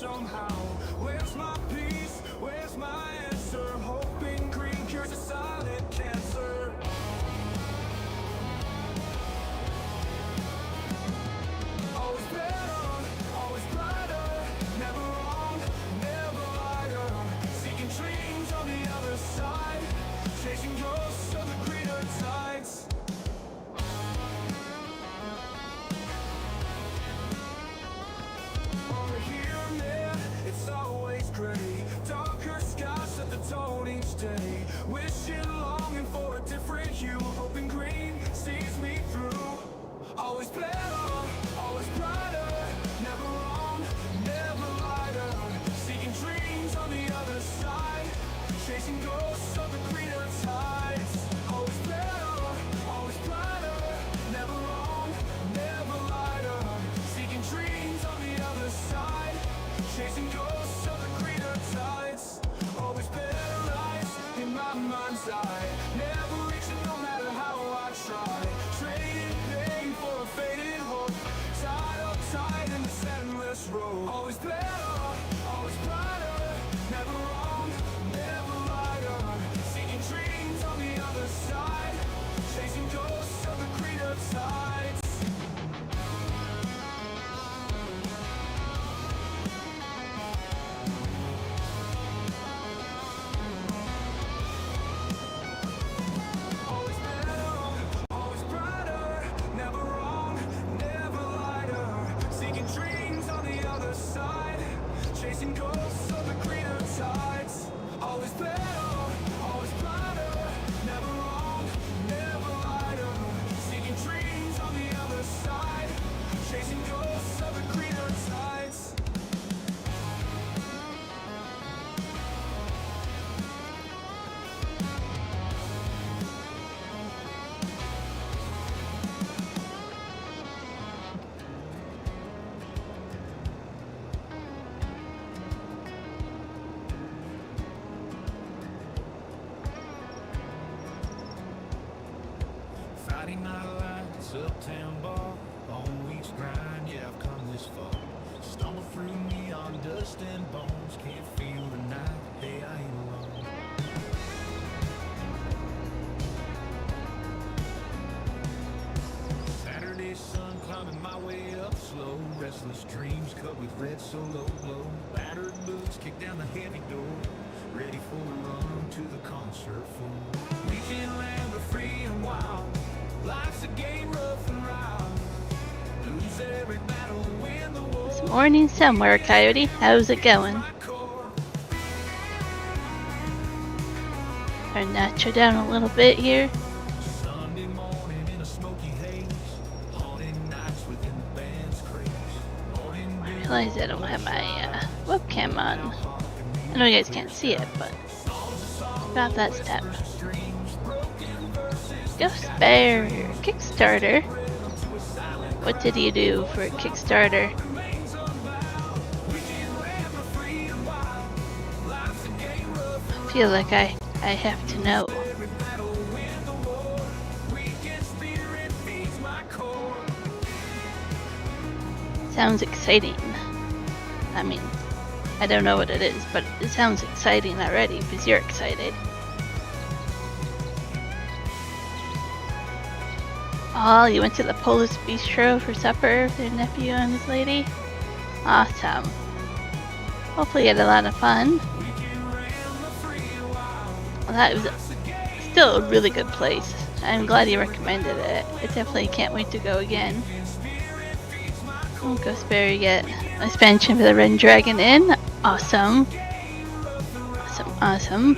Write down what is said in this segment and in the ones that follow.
somehow. Where's my peace? Where's my answer? Hoping green cures a silent cancer. Always better, always brighter, never wrong, never lighter. Seeking dreams on the other side, chasing ghosts of the greener tides. Over here, man, it's always gray. Darker skies set the tone each day. Wishing, longing for a different hue. Hoping green sees me through. Always better, always brighter, never wrong, never lighter. Seeking dreams on the other side, chasing ghosts of the greener tides. Always better, always brighter, never wrong, never lighter. Seeking dreams on the other side, chasing ghosts of the greener tides. Always better lies in my mind's eye, never reaching no matter how I try. Trading pain for a faded hope, tied up tight in this endless road. Always better, always brighter, never wrong, never lighter. Seeking dreams on the other side, chasing ghosts of the greener tides. Always better, always brighter, never wrong, never lighter. Seeking dreams on the other side, chasing ghosts of the greener tides. Always better, always brighter, never wrong, never lighter. Seeking dreams on the other side, chasing ghosts of the greener tides. Friday night lights, uptown bar, long week's grind, yeah, I've come this far. Stumble through neon dust and bones, can't feel the night, hey, I ain't alone. Saturday sun climbing my way up slow, restless dreams cut with red solo glow. Battered boots kick down the heavy door, ready for a run to the concert floor. Weekend land, we're free and wild. Life's a game rough and wild. Lose every battle, win the war. It's morning somewhere, Coyote. How's it going? Turn that down a little bit here. Sunday morning in a smoky haze, haunting nights within the band's craze. Morning I realize I don't have my webcam on. I know you guys can't see it, but got that step. Ghost Bear Kickstarter. What did you do for a Kickstarter? I feel like I have to know. Sounds exciting. I mean, I don't know what it is, but it sounds exciting already because you're excited. Oh, you went to the Polish bistro for supper with your nephew and his lady? Awesome. Hopefully you had a lot of fun. Well, that was still a really good place. I'm glad you recommended it. I definitely can't wait to go again. Oh, Ghost Bear, you get expansion for the Red Dragon Inn. Awesome. Awesome.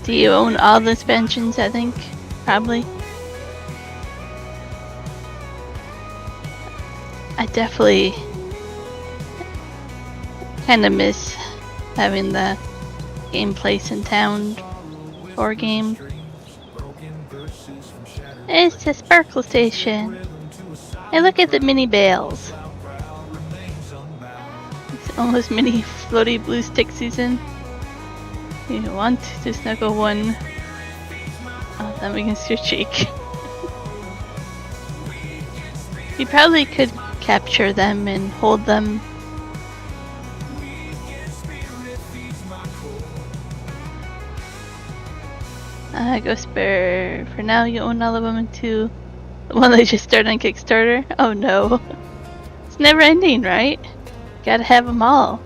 Do you own all the expansions, I think? Probably. I definitely kind of miss having the game place in town or game. It's a sparkle station. Hey, look at the mini bales. It's almost mini floaty blue stick season. You want to snuggle one thumb against your cheek. You probably could capture them and hold them. Ghost Bear, for now you own all of them too. The one that just started on Kickstarter? Oh no. It's never ending, right? Gotta have them all.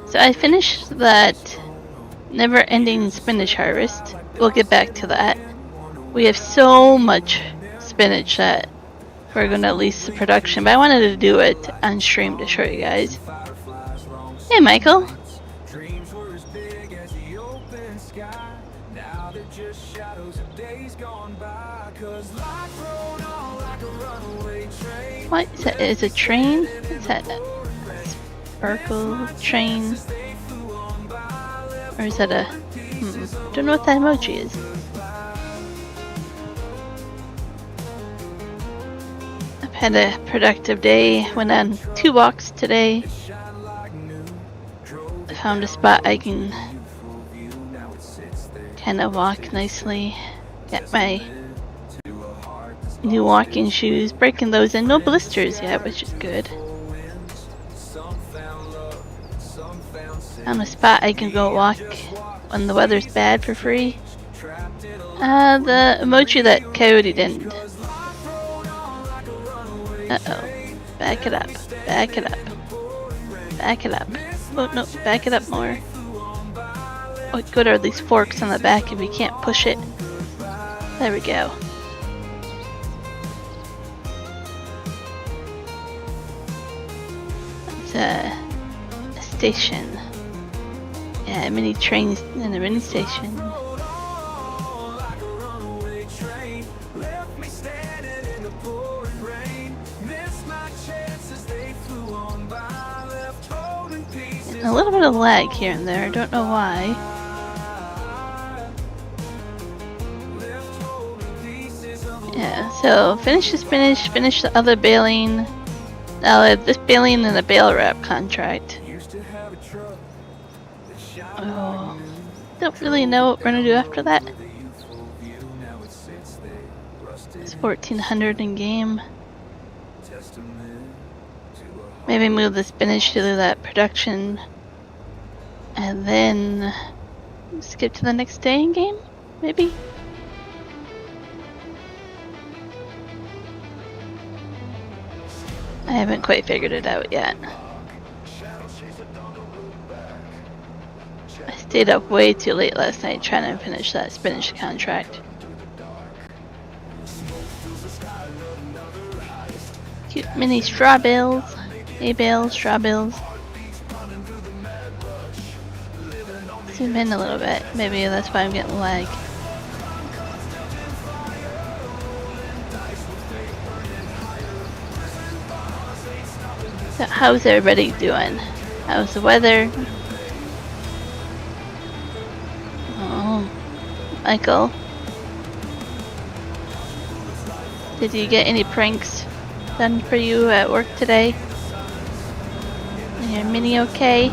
So I finished that never-ending spinach harvest. We'll get back to that. We have so much spinach that we're gonna lease the production, but I wanted to do it on stream to show you guys. Hey, Michael. What is that? Is it a train? Is that a sparkle train? Or is that a... don't know what that emoji is. I've had a productive day. Went on 2 walks today. I found a spot I can kind of walk nicely. Got my new walking shoes, breaking those in. No blisters yet, which is good. Found a spot I can go walk when the weather's bad for free. The emoji that Coyote didn't. Uh-oh. Back it up. Back it up. Back it up. Oh, no. Back it up more. What good are these forks on the back if you can't push it? There we go. It's a station. Yeah, mini trains in a mini station. A little bit of lag here and there, I don't know why. Yeah, so finish the spinach, finish the other baling. I'll add this baling and a bale wrap contract. Oh, don't really know what we're gonna do after that. It's 1400 in game. Maybe move the spinach to that production and then skip to the next day in game, maybe? I haven't quite figured it out yet. I stayed up way too late last night trying to finish that spinach contract. Cute mini straw bales. Hay bales, straw bales. Zoom in a little bit. Maybe that's why I'm getting lag. So how's everybody doing? How's the weather? Oh, Michael. Did you get any pranks done for you at work today? Is your mini okay?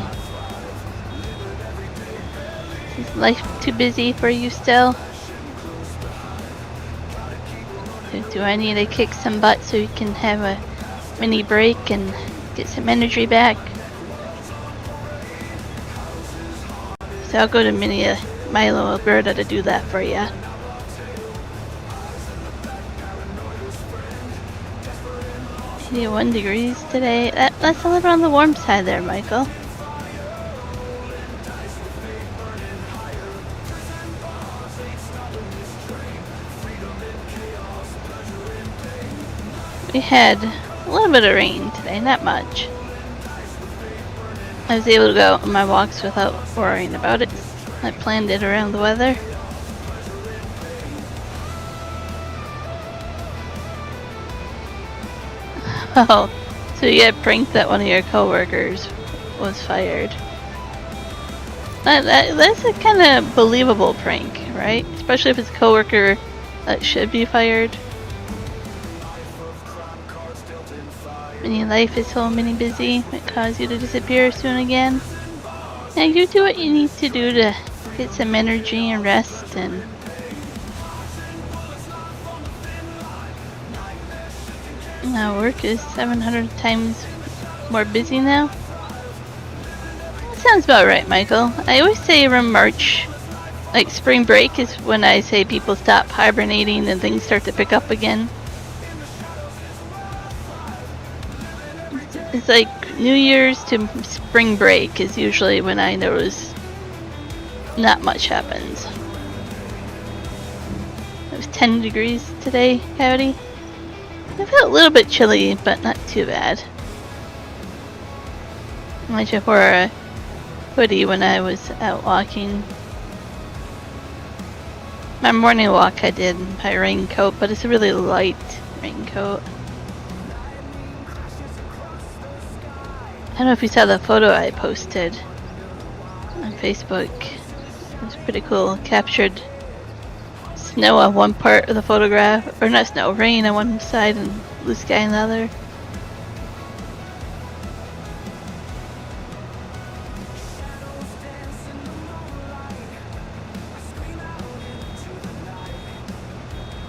Is life too busy for you still? Do I need to kick some butt so you can have a mini break and get some energy back? So I'll go to Milo, Alberta to do that for you. 81 degrees today. That's a little on the warm side there, Michael. We had a little bit of rain today, not much. I was able to go on my walks without worrying about it. I planned it around the weather. Oh, so you got pranked that one of your coworkers was fired. That's a kind of believable prank, right? Especially if it's a coworker that should be fired. When your life is so mini busy, it causes you to disappear soon again. And you do what you need to do to get some energy and rest. And now work is 700 times more busy now. That sounds about right, Michael. I always say around March, like spring break, is when I say people stop hibernating and things start to pick up again. It's like New Year's to spring break is usually when I notice not much happens. It was 10 degrees today, Coyote. I felt a little bit chilly, but not too bad. I just wore a hoodie when I was out walking. My morning walk I did in my raincoat, but it's a really light raincoat. I don't know if you saw the photo I posted on Facebook. It was pretty cool. Captured snow on one part of the photograph, or not snow, rain on one side and blue sky on the other.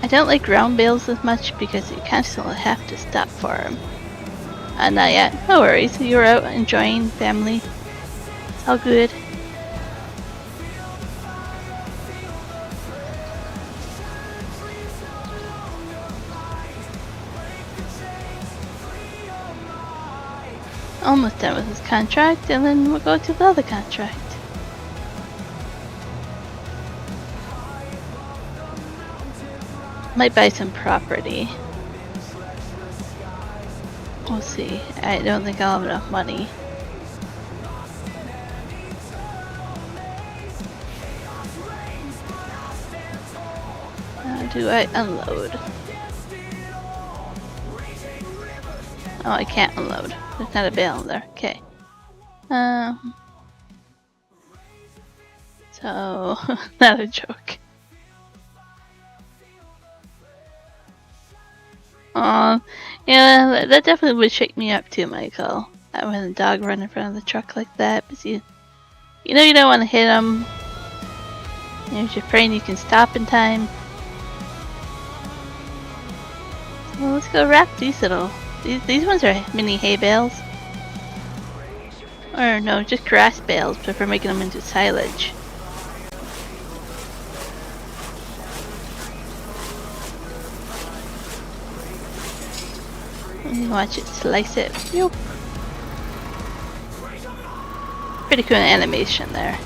I don't like round bales as much because you constantly have to stop for them. Not yet. No worries. You're out enjoying family. It's all good. Almost done with this contract, and then we'll go to the other contract. Might buy some property. We'll see. I don't think I'll have enough money. How do I unload? Oh, I can't unload. There's not a bale in there. Okay. So, not a joke. Yeah, that definitely would shake me up too, Michael. When a dog run in front of the truck like that, because you know you don't want to hit them. You're just afraid you can stop in time. Well, let's go wrap these little. These ones are mini hay bales. Or no, just grass bales, but for making them into silage. Watch it slice it. Yep. Pretty cool animation there.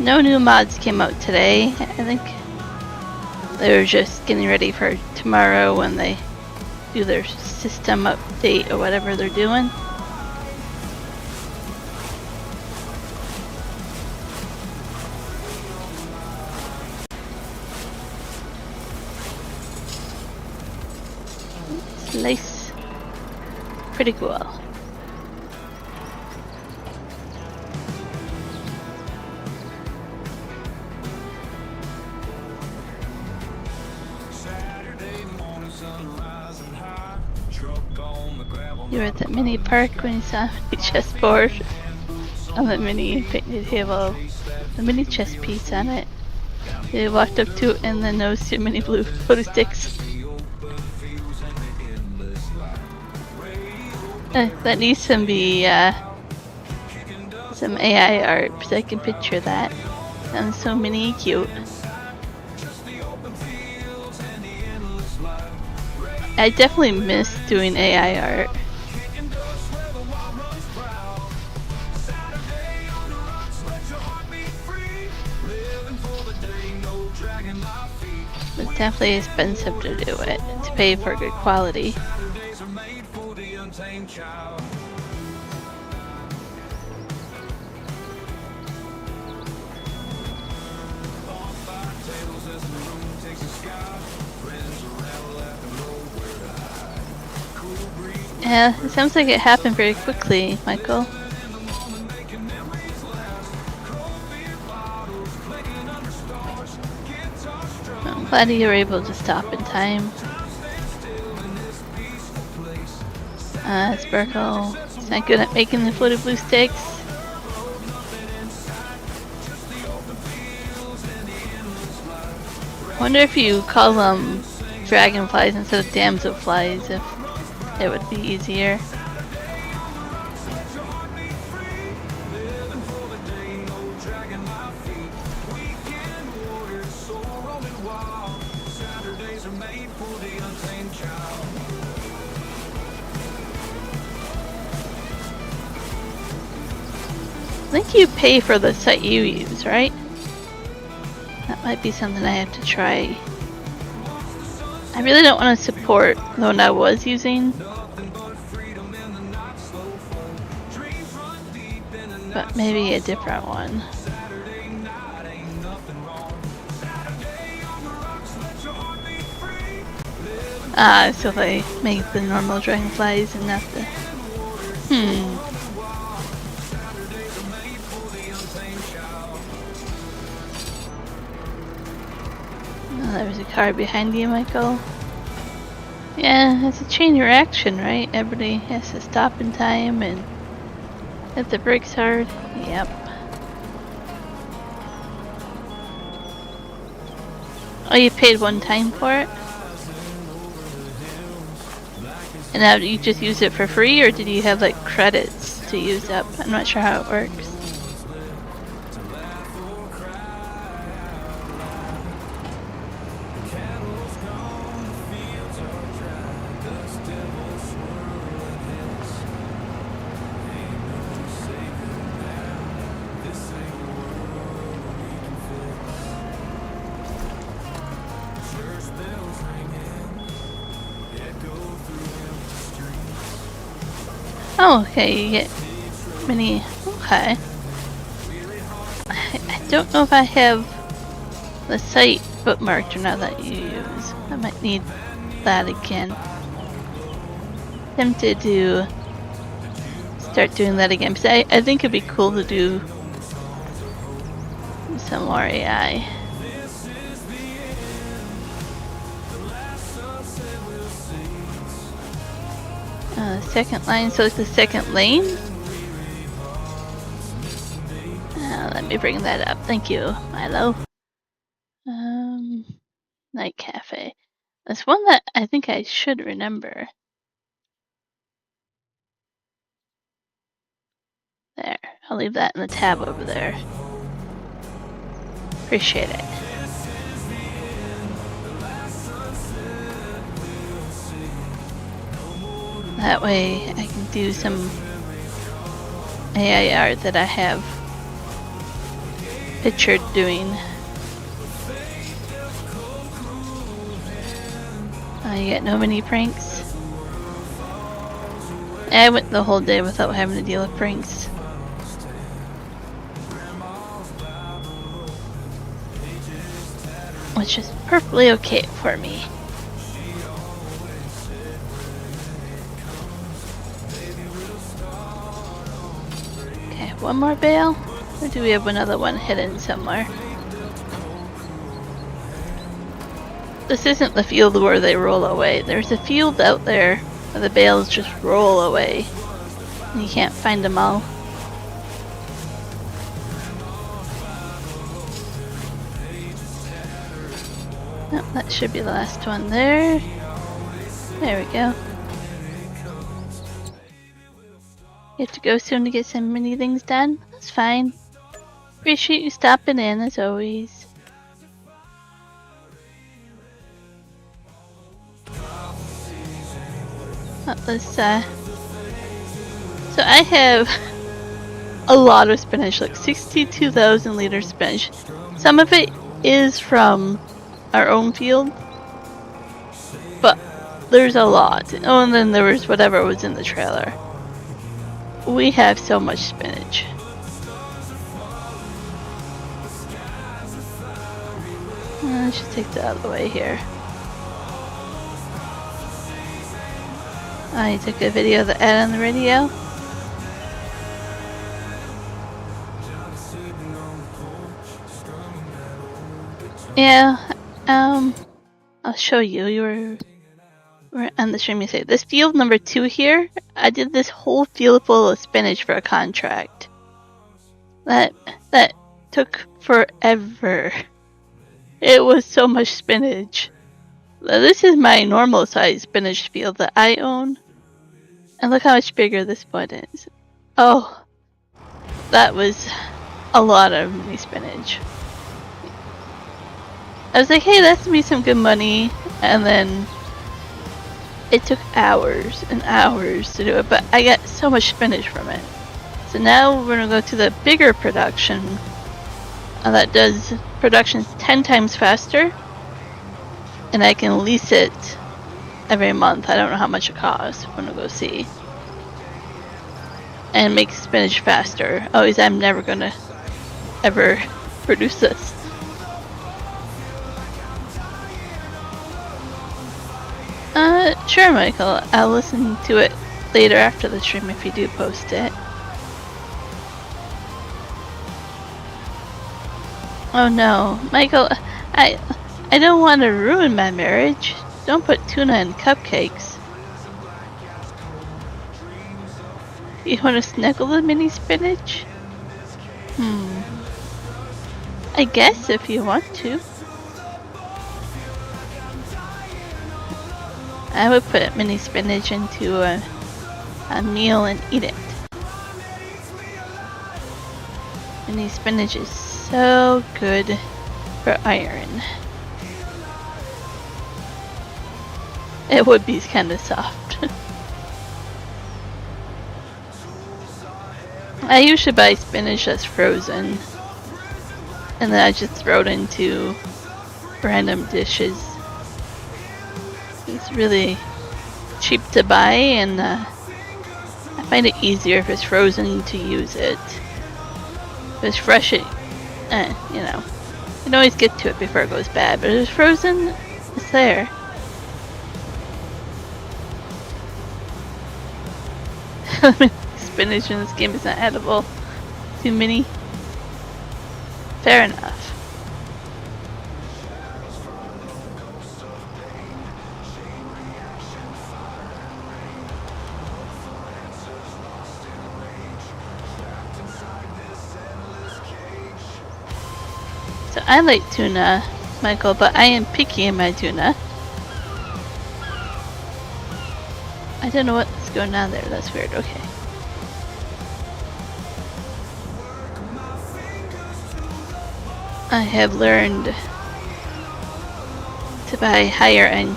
No new mods came out today. I think they were just getting ready for tomorrow when they do their system update or whatever they're doing. Slice. Pretty cool. You were at that mini park when you saw the chessboard on the mini picnic table, the mini chess piece on it. You walked up to it and then noticed your mini blue photo sticks. That needs some some AI art because I can picture that. Sounds so mini cute. I definitely miss doing AI art. It's definitely expensive to do it, to pay for good quality. Yeah, it sounds like it happened very quickly, Michael. Glad you were able to stop in time. Sparkle. He's not good at making the floaty blue sticks. I wonder if you call them dragonflies instead of damselflies, if it would be easier. I think you pay for the site you use, right? That might be something I have to try. I really don't want to support the one I was using, but maybe a different one. So they make the normal dragonflies and not the... Oh, there's a car behind you, Michael. Yeah, it's a chain reaction, right? Everybody has to stop in time and hit the brakes hard. Yep. Oh, you paid one time for it? And now you just use it for free, or did you have like credits to use up? I'm not sure how it works. Oh, okay, you get many. Okay. I don't know if I have the site bookmarked or not that you use. I might need that again. Tempted to start doing that again, because I think it'd be cool to do some more AI. Second line, so it's the second lane? Let me bring that up. Thank you, Milo. Night Cafe. That's one that I think I should remember. There. I'll leave that in the tab over there. Appreciate it. That way I can do some AI art that I have pictured doing. You get no mini pranks. I went the whole day without having to deal with pranks. Which is perfectly okay for me. Okay, one more bale? Or do we have another one hidden somewhere? This isn't the field where they roll away. There's a field out there where the bales just roll away. And you can't find them all. Oh, that should be the last one there. There we go. You have to go soon to get some mini things done? That's fine. Appreciate you stopping in as always. So I have a lot of spinach, like 62,000 liters spinach. Some of it is from our own field, but there's a lot. Oh, and then there was whatever was in the trailer. We have so much spinach. Let's just take that out of the way here. I took a video of the ad on the radio. Yeah, I'll show you. We're on the stream. You say this field number 2 here. I did this whole field full of spinach for a contract. That took forever. It was so much spinach. This is my normal size spinach field that I own. And look how much bigger this one is. Oh, that was a lot of mini spinach. I was like, hey, that's gonna be some good money. And then it took hours and hours to do it, but I got so much spinach from it. So now we're gonna go to the bigger production that does production 10 times faster, and I can lease it every month. I don't know how much it costs. I'm gonna go see. And make spinach faster. Oh, I'm never gonna ever produce this. Sure, Michael. I'll listen to it later after the stream if you do post it. Oh no, Michael, I don't want to ruin my marriage. Don't put tuna in cupcakes. You want to snuggle the mini spinach? I guess if you want to. I would put mini spinach into a meal and eat it. Mini spinach is so good for iron. It would be kind of soft. I usually buy spinach that's frozen, and then I just throw it into random dishes. It's really cheap to buy, and I find it easier if it's frozen to use it. If it's fresh, you know, you can always get to it before it goes bad, but if it's frozen, it's there. Spinach in this game is not edible. Too many. Fair enough. So I like tuna, Michael, but I am picky in my tuna. I don't know what's going on there. That's weird. Okay. I have learned to buy higher end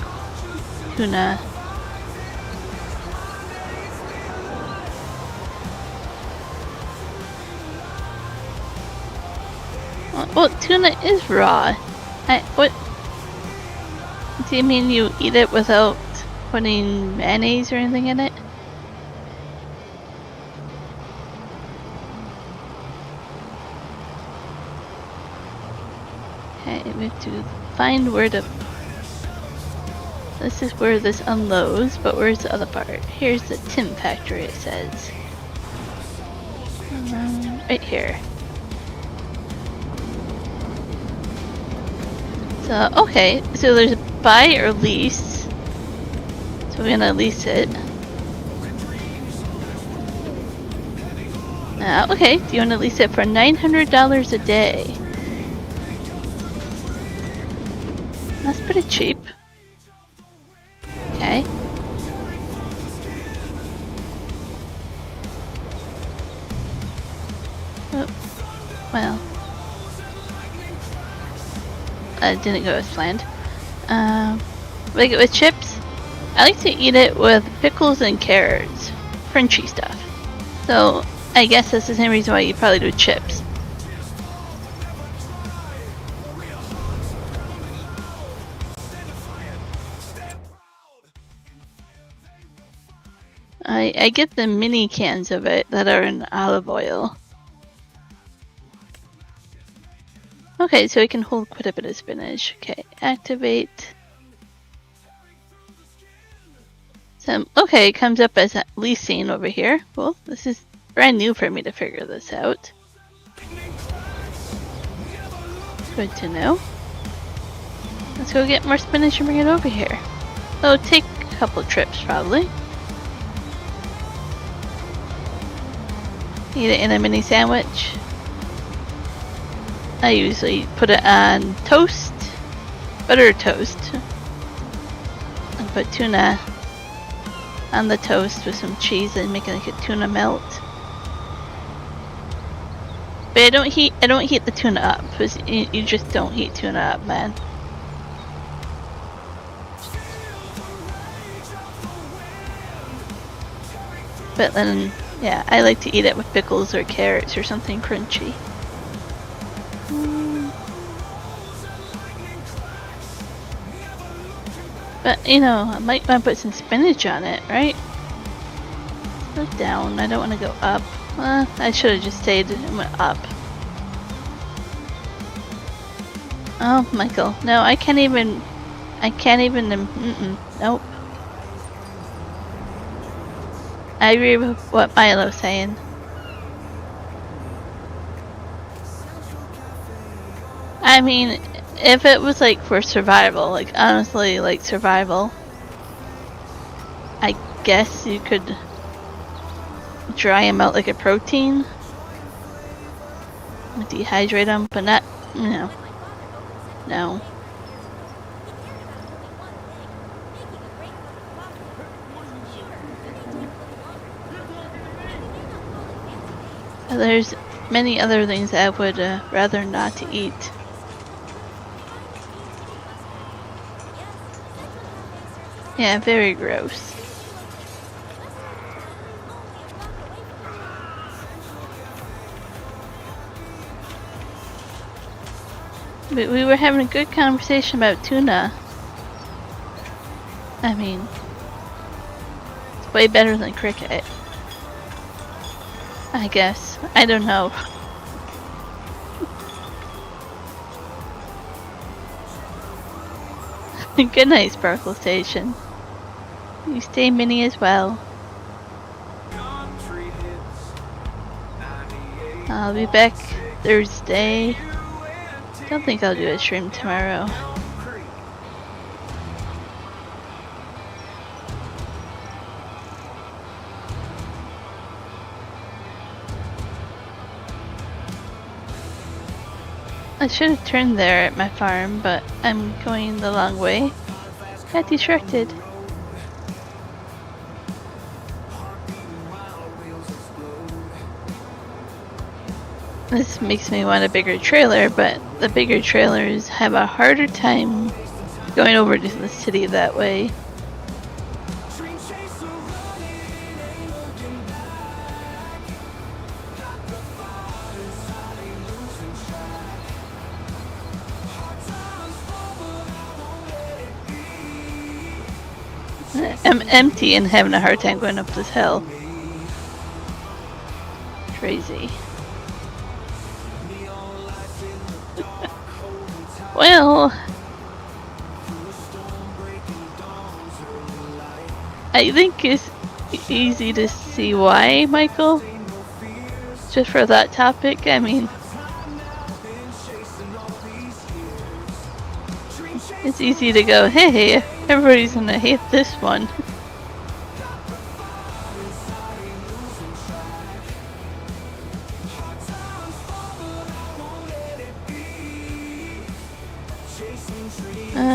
tuna. Well, tuna is raw. What? Do you mean you eat it without putting mayonnaise or anything in it? Okay, we have to find where to... This is where this unloads, but where's the other part? Here's the tin factory, it says. Right here. So, okay, so there's a buy or lease. So we're gonna lease it. Okay, do you want to lease it for $900 a day? That's pretty cheap. Okay. Oh, well. Didn't go as planned. Like it with chips? I like to eat it with pickles and carrots. Crunchy stuff. So, I guess that's the same reason why you probably do chips. I get the mini cans of it that are in olive oil. Okay, so it can hold quite a bit of spinach. Okay, activate. So, okay, it comes up as leasing over here. Well, this is brand new for me to figure this out. Good to know. Let's go get more spinach and bring it over here. It'll take a couple trips probably. Eat it in a mini sandwich. I usually put it on toast, butter toast, and put tuna on the toast with some cheese and make it like a tuna melt. But I don't heat the tuna up, because you just don't heat tuna up, man. But then, yeah, I like to eat it with pickles or carrots or something crunchy. But, you know, I might want to put some spinach on it, right? Let's go down. I don't want to go up. I should have just stayed and went up. Oh, Michael. No, I can't even... Nope. I agree with what Milo's saying. I mean, if it was like for survival, like honestly, like survival, I guess you could dry them out like a protein, dehydrate them, but not, you know, no. There's many other things I would rather not to eat. Yeah, very gross. But we were having a good conversation about tuna. I mean, it's way better than cricket. I guess. I don't know. Good night, Sparkle Station. You stay mini as well. I'll be back Thursday. Don't think I'll do a stream tomorrow. I should have turned there at my farm, but I'm going the long way. Got distracted. This makes me want a bigger trailer, but the bigger trailers have a harder time going over to the city that way. I'm empty and having a hard time going up this hill. Crazy. Well, I think it's easy to see why, Michael. Just for that topic, I mean, it's easy to go, hey, everybody's gonna hate this one.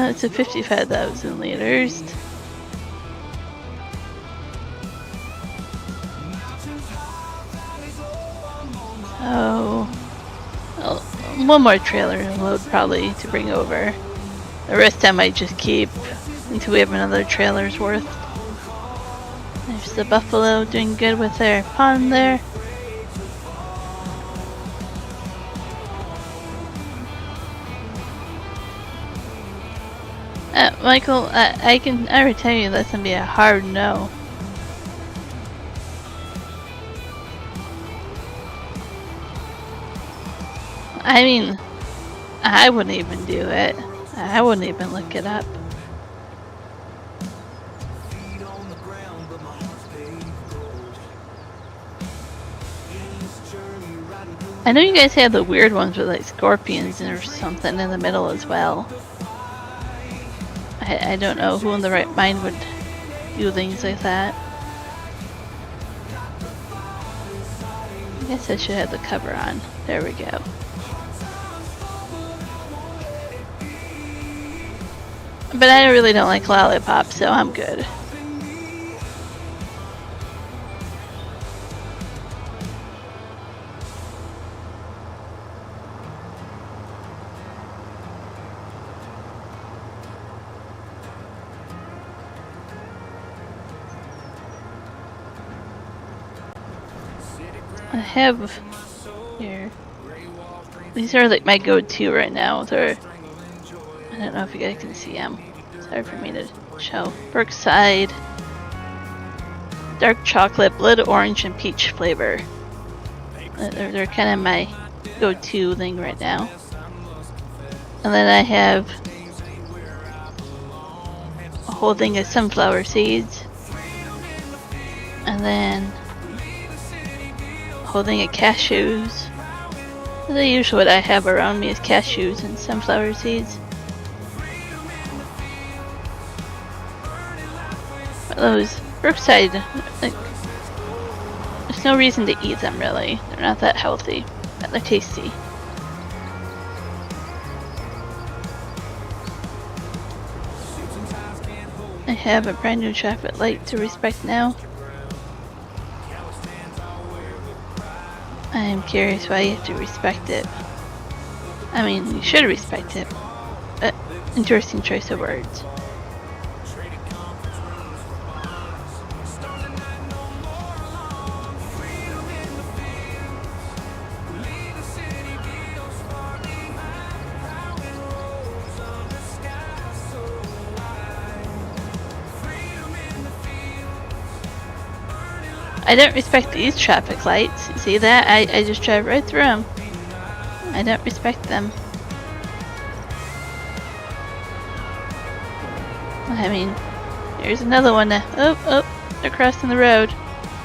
It's a 55,000 liters. Oh, well, one more trailer load probably to bring over. The rest I might just keep until we have another trailer's worth. There's the buffalo doing good with their pond there. Michael, I already tell you that's gonna be a hard no. I mean, I wouldn't even do it. I wouldn't even look it up. I know you guys have the weird ones with like scorpions or something in the middle as well. I don't know who in the right mind would do things like that. I guess I should have the cover on. There we go. But I really don't like lollipops, so I'm good. I have here. These are like my go-to right now. They're, I don't know if you guys can see them. It's hard for me to show. Brookside, dark chocolate, blood orange, and peach flavor. They're kind of my go-to thing right now. And then I have a whole thing of sunflower seeds. And then holding a cashews. The usual what I have around me is cashews and sunflower seeds. But those Brookside, like, there's no reason to eat them really. They're not that healthy, but they're tasty. I have a brand new traffic light to respect now. I am curious why you have to respect it. I mean, you should respect it, but interesting choice of words. I don't respect these traffic lights. You see that? I just drive right through them. I don't respect them. I mean, here's another one. Oh, they're crossing the road.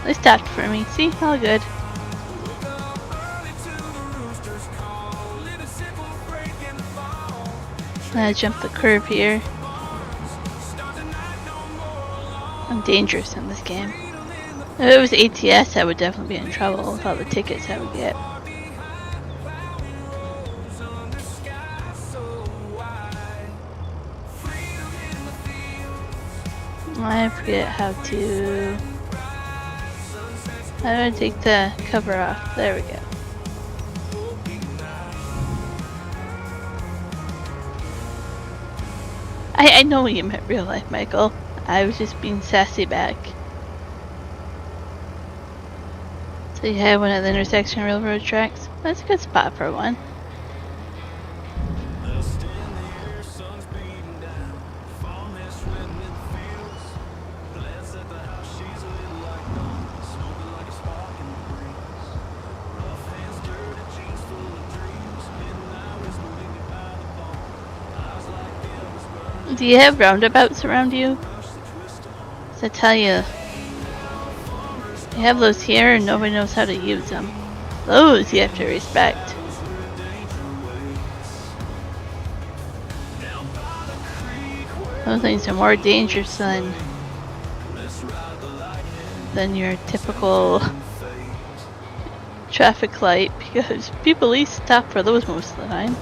They stopped for me. See? All good. I jump the curb here. I'm dangerous in this game. If it was ATS, I would definitely be in trouble with all the tickets I would get. I forget how to... How do I take the cover off? There we go. I know you meant real life, Michael. I was just being sassy back. So you have one at the intersection of railroad tracks. That's a good spot for one. Do you have roundabouts around you? As I tell you, you have those here and nobody knows how to use them. Those you have to respect. Those things are more dangerous than your typical traffic light because people at least stop for those most of the time.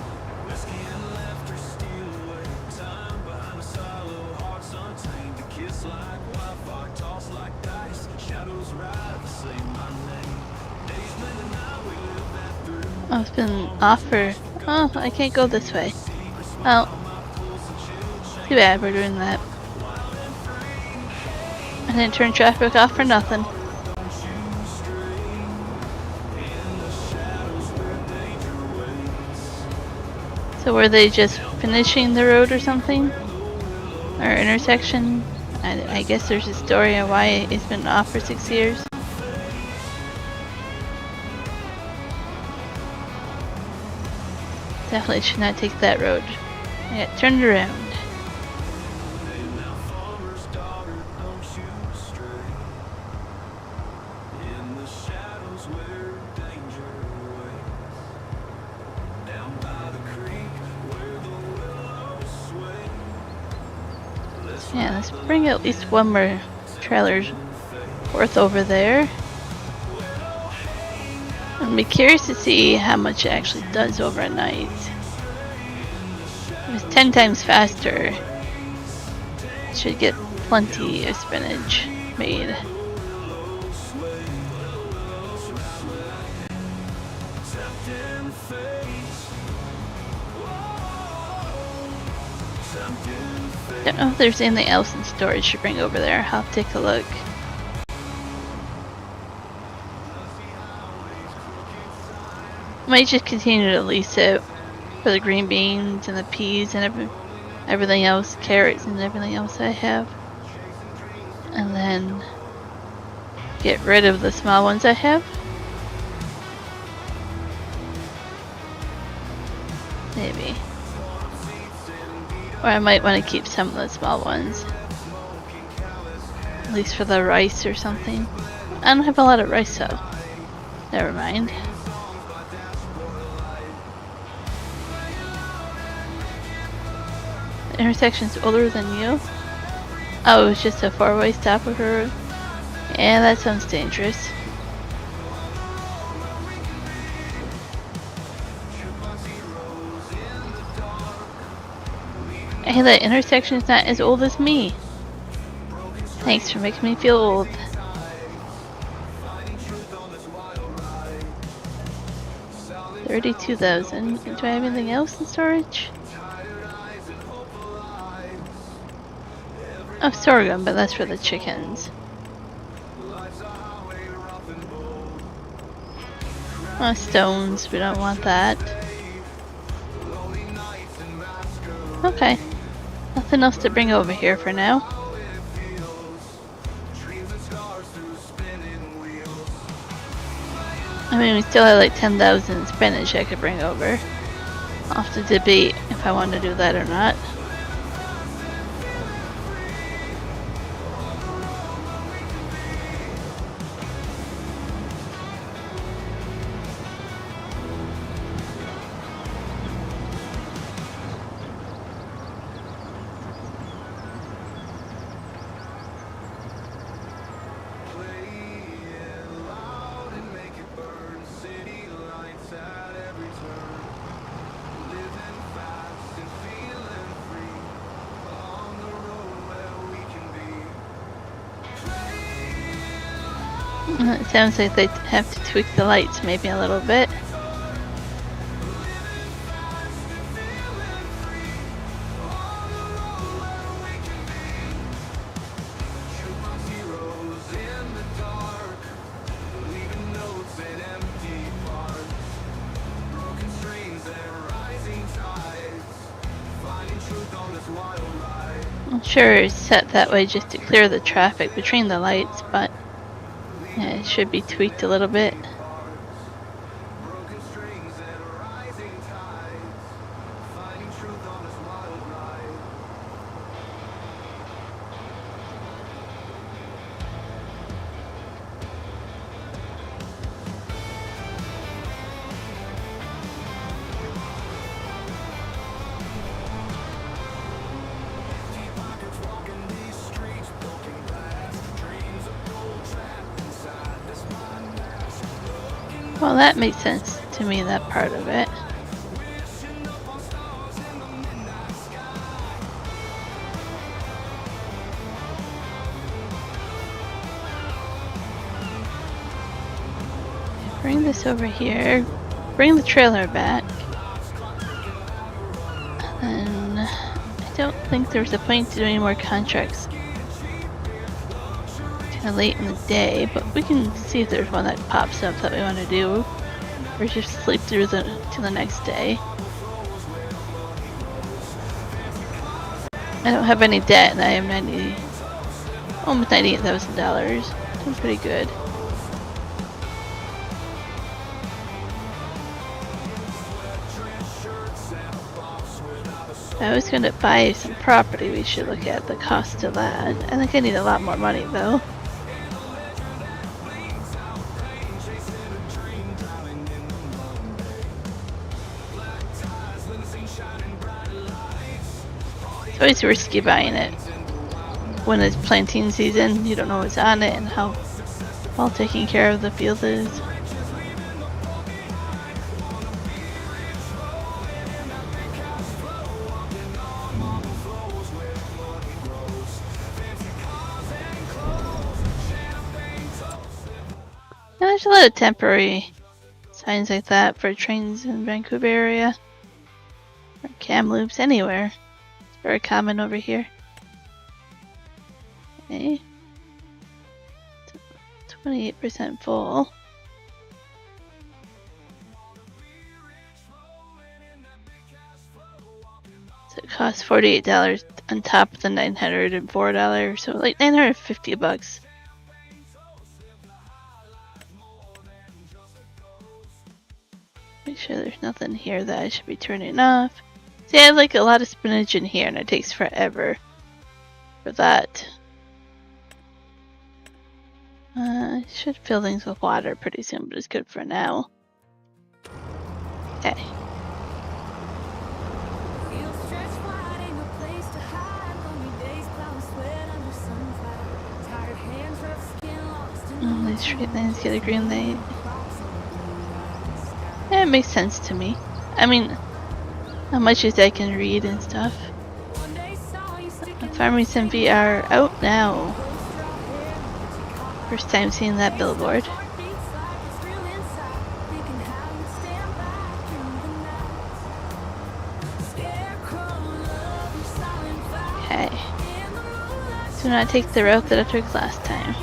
Oh, it's been off for... Oh, I can't go this way. Well, too bad we're doing that. I didn't turn traffic off for nothing. So were they just finishing the road or something? Or intersection? I guess there's a story of why it's been off for 6 years. Definitely should not take that road. I got turned around. Yeah, let's bring at least one more trailer's worth over there. I'd be curious to see how much it actually does overnight. If it's 10 times faster, should get plenty of spinach made. Don't know if there's anything else in storage to bring over there. I'll take a look. Might just continue to lease it for the green beans and the peas and everything else, carrots and everything else I have. And then get rid of the small ones I have. Maybe. Or I might want to keep some of the small ones. At least for the rice or something. I don't have a lot of rice, so never mind. The intersection's older than you. Oh, it was just a four-way stop with her. Yeah, that sounds dangerous. Hey, that intersection's not as old as me. Thanks for making me feel old. $32,000. Do I have anything else in storage? Oh, sorghum, but that's for the chickens. Oh, stones, we don't want that. Okay. Nothing else to bring over here for now. I mean, we still have like 10,000 spinach I could bring over. I'll have to debate if I want to do that or not. It sounds like they have to tweak the lights maybe a little bit. I'm sure it's set that way just to clear the traffic between the lights, but yeah, it should be tweaked a little bit. Well, that makes sense to me, that part of it. Bring this over here. Bring the trailer back. And I don't think there's a point to do any more contracts kind of late in the day, but we can see if there's one that pops up that we want to do, or just sleep through to the next day. I don't have any debt, and I have almost $98,000. I'm pretty good. If I was going to buy some property, we should look at the cost of that. I think I need a lot more money though. It's always risky buying it when it's planting season, you don't know what's on it and how well taken care of the field is. And there's a lot of temporary signs like that for trains in Vancouver area. Or Kamloops, anywhere. It's very common over here. Okay. 28% full. So it costs $48 on top of the $904, so like $950. Make sure there's nothing here that I should be turning off. See, I have like a lot of spinach in here and it takes forever for that. Should fill things with water pretty soon, but it's good for now. Okay. These straight lines get a green light. Yeah, it makes sense to me. I mean, how much as I can read and stuff. Farming Sim VR out now. First time seeing that billboard. Okay. Do not take the route that I took last time.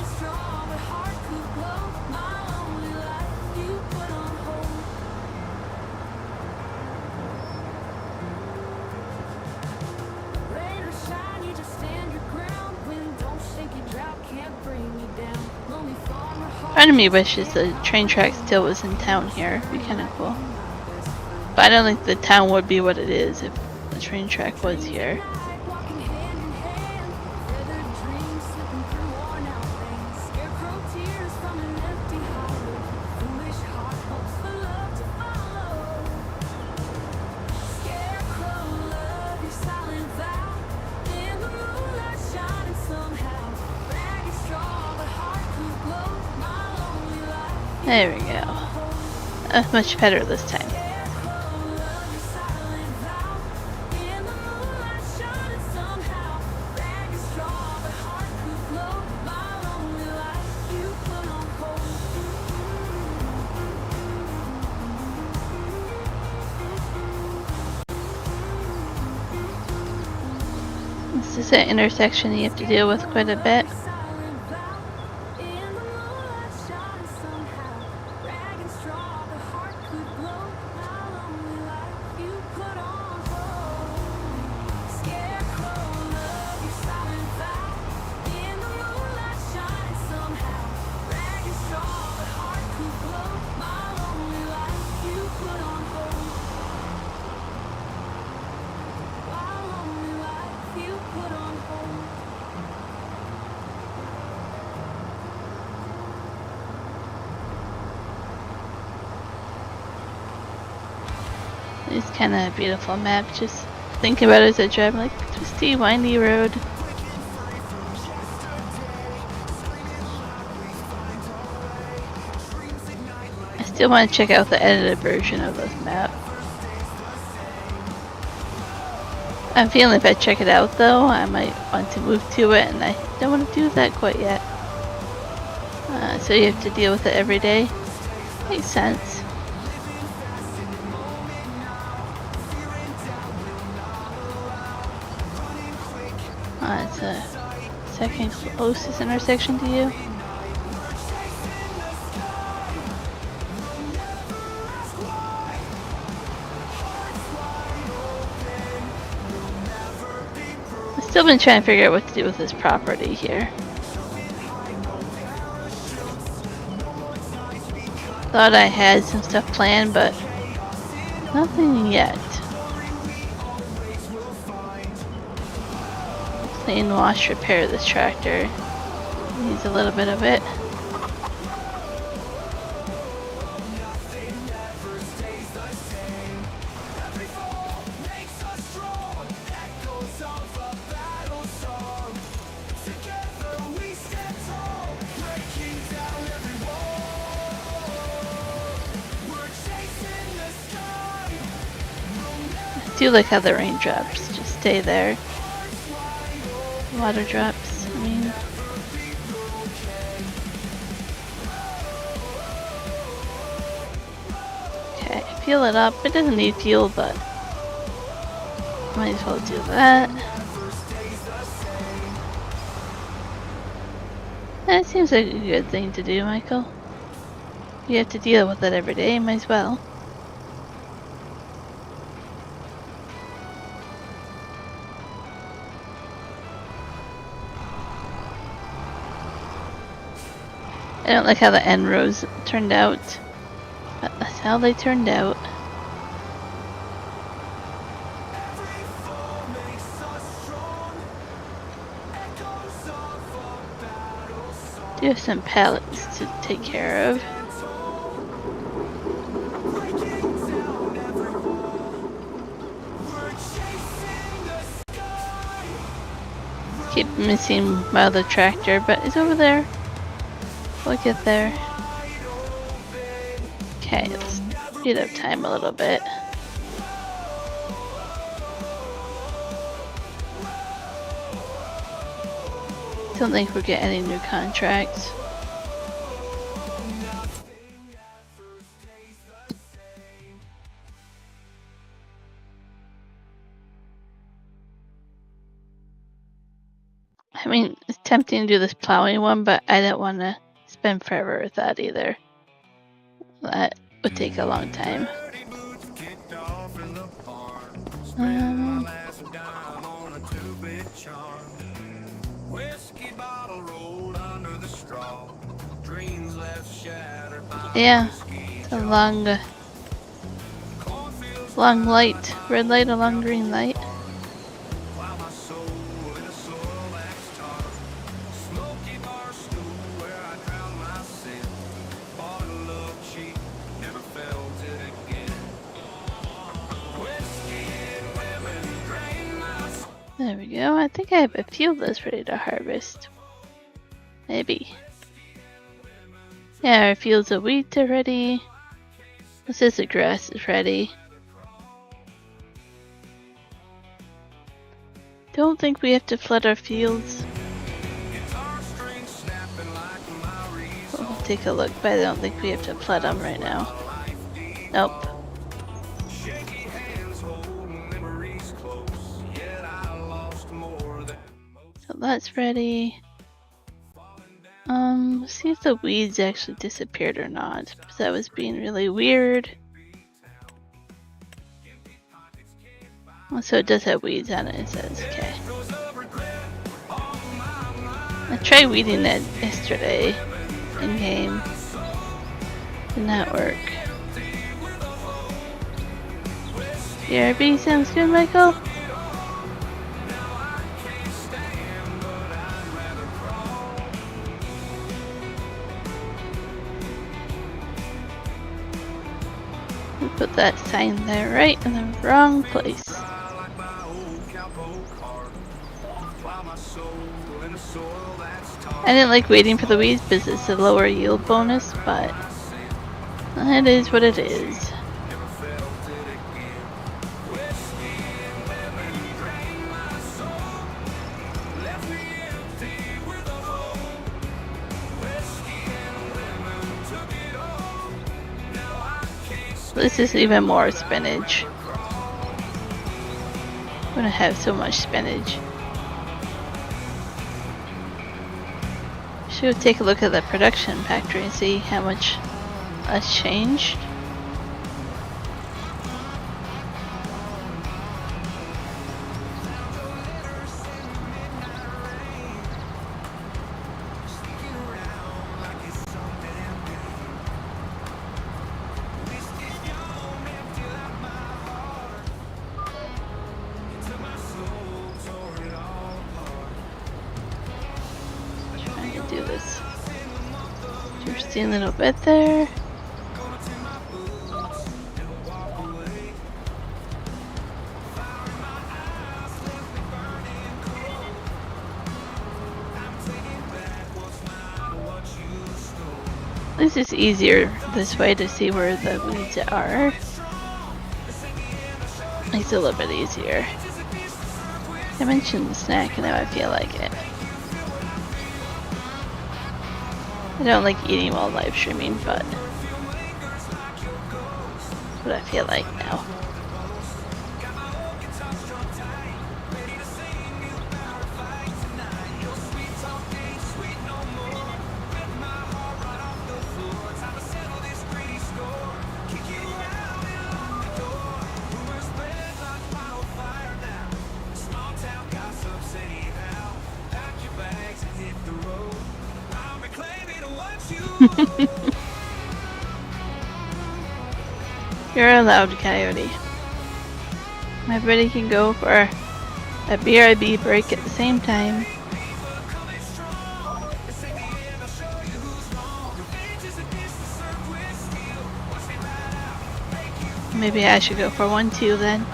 Part of me wishes the train track still was in town here. It'd be kind of cool. But I don't think the town would be what it is if the train track was here. There we go. That's much better this time. This is an intersection you have to deal with quite a bit. It's kind of a beautiful map. Just thinking about it as I drive, like twisty, windy road. I still want to check out the edited version of this map. I'm feeling if I check it out though, I might want to move to it, and I don't want to do that quite yet. So you have to deal with it every day. Makes sense. It's a second closest intersection to you. I've still been trying to figure out what to do with this property here. Thought I had some stuff planned, but nothing yet. Clean, wash, repair this tractor. Needs a little bit of it. do like how the raindrops just stay there. Water drops, I mean. Okay, fuel it up. It doesn't need fuel, but might as well do that. That seems like a good thing to do, Michael. You have to deal with it every day, might as well. I don't like how the end rows turned out, but that's how they turned out. Do have some pallets to take care of. Keep missing my other tractor, but it's over there. We'll get there. Okay, let's speed up time a little bit. Don't think we'll get any new contracts. I mean, it's tempting to do this plowing one, but I don't want to spend forever with that either. That would take a long time. Yeah, it's a long light. Red light along green light. There we go. I think I have a few of those ready to harvest. Maybe. Yeah, our fields of wheat are ready. This is the grass is ready. Don't think we have to flood our fields. We'll take a look, but I don't think we have to flood them right now. Nope. So that's ready. Let's see if the weeds actually disappeared or not, because that was being really weird. So it does have weeds on it, it says, okay. I tried weeding it yesterday in game. Did not work. BRB sounds good, Michael? Put that sign there right in the wrong place. I didn't like waiting for the weeds because it's a lower yield bonus, but it is what it is. This is even more spinach. I'm gonna have so much spinach. Should take a look at the production factory and see how much has changed. Do this just a little bit there. This is easier this way to see where the weeds are. It's a little bit easier. I mentioned the snack and now I feel like it. I don't like eating while live streaming, but that's what I feel like now. You're allowed, Coyote. Everybody can go for a BRB break at the same time. Maybe I should go for one too then.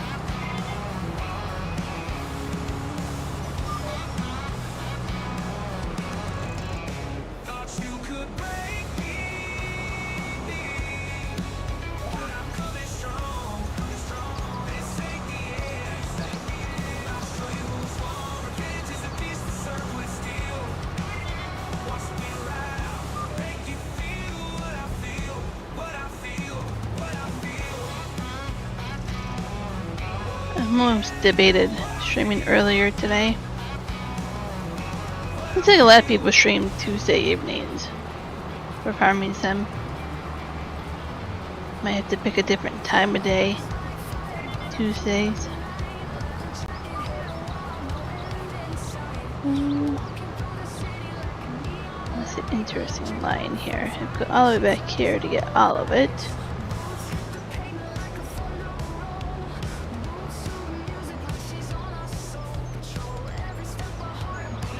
I almost debated streaming earlier today. Looks like a lot of people stream Tuesday evenings for Farming Sim. Might have to pick a different time of day. Tuesdays. That's an interesting line here. I go all the way back here to get all of it.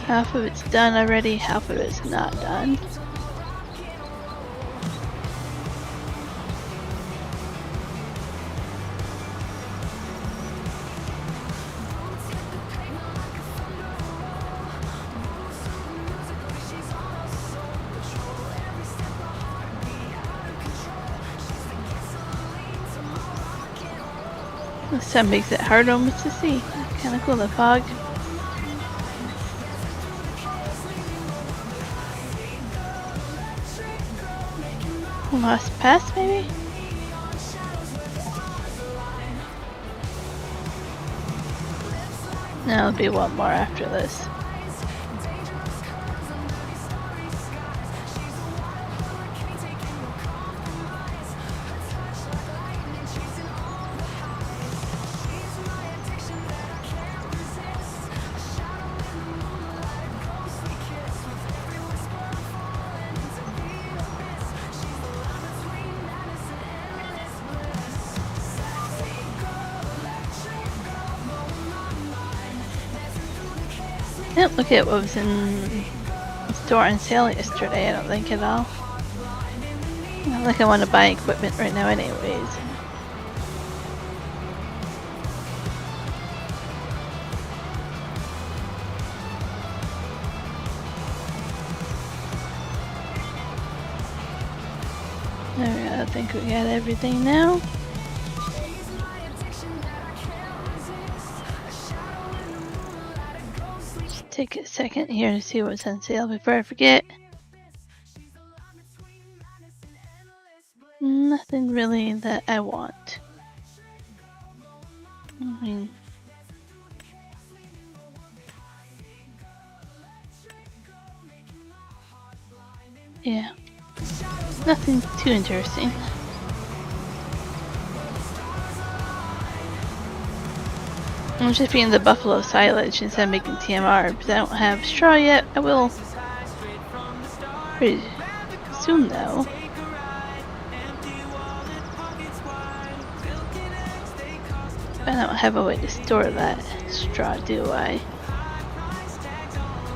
Half of it's done already, half of it's not done. The sun makes it hard almost to see. Kinda cool, the fog. Lost pass, maybe? No, there'll be one more after this. I didn't look at what was in the store on sale yesterday, I don't think at all. Not like I want to buy equipment right now anyways. There we go, I think we got everything now. Take a second here to see what's on sale before I forget. Nothing really that I want. I mean, yeah, nothing too interesting. I'm just being the buffalo silage instead of making TMR because I don't have straw yet. I will pretty soon though. I don't have a way to store that straw, do I?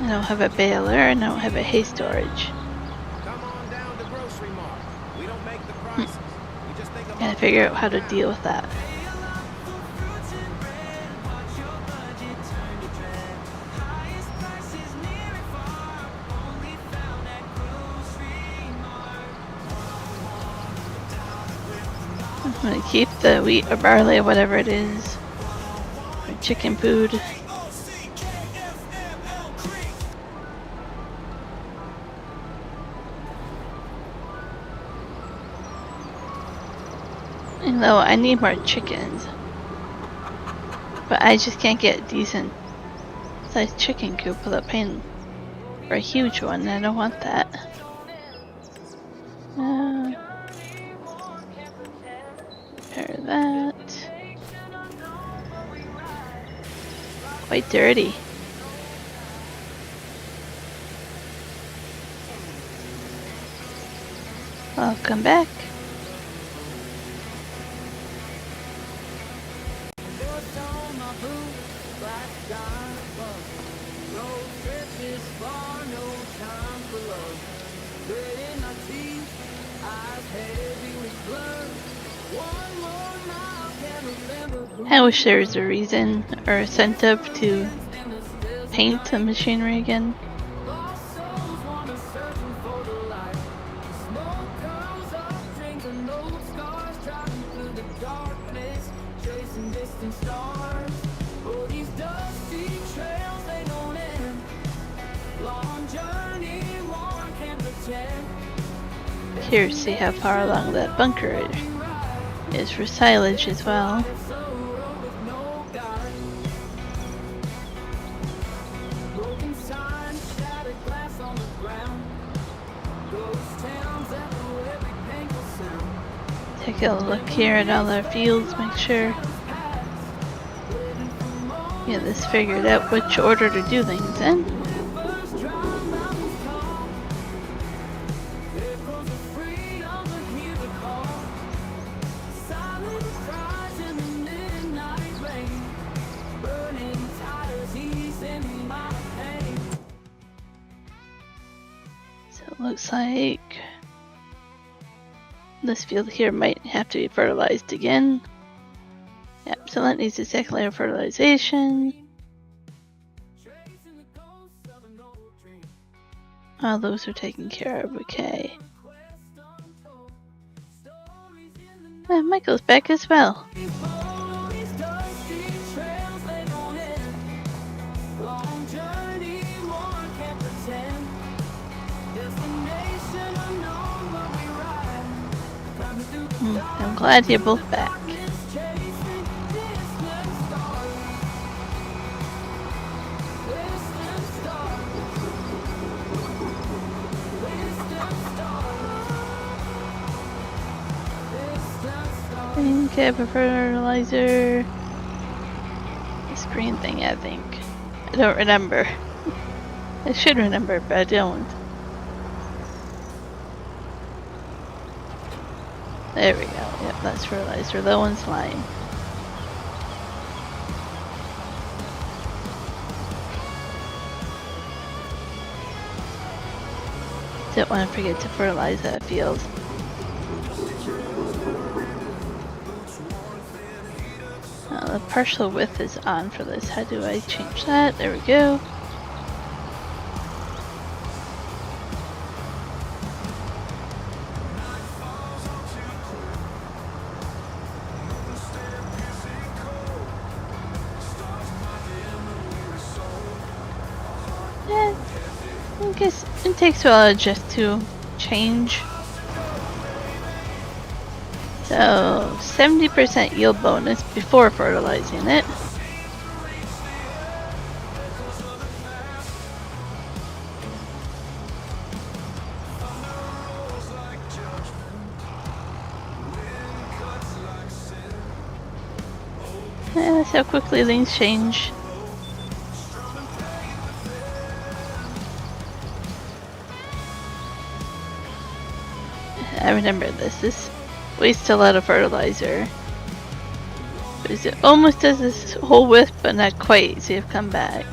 I don't have a baler and I don't have a hay storage. Gotta figure out how to deal with that. I'm gonna keep the wheat or barley or whatever it is. chicken food. You know, I need more chickens. But I just can't get a decent sized chicken coop without paying for a huge one. I don't want that. Repair that. Quite dirty. Welcome back. I wish there was a reason or incentive to paint the machinery again. Here, see how far along that bunker is for silage as well. Take a look here at all our fields, make sure get this figured out which order to do things in. So it looks like this field here might have to be fertilized again. Yep, so that needs a second layer of fertilization. All those are taken care of, okay. And Michael's back as well. I'm glad you're both back. Okay, for fertilizer. This green thing, I think. I don't remember. I should remember, but I don't. There we go. Yep, that's fertilizer. That one's lime. Don't want to forget to fertilize that field. The partial width is on for this. How do I change that? There we go. Yeah, I guess it takes a while just to change. So 70% yield bonus before fertilizing it. Yeah, that's how quickly things change. I remember this. This wastes a lot of fertilizer. Because it almost does this whole width, but not quite, so you have to come back.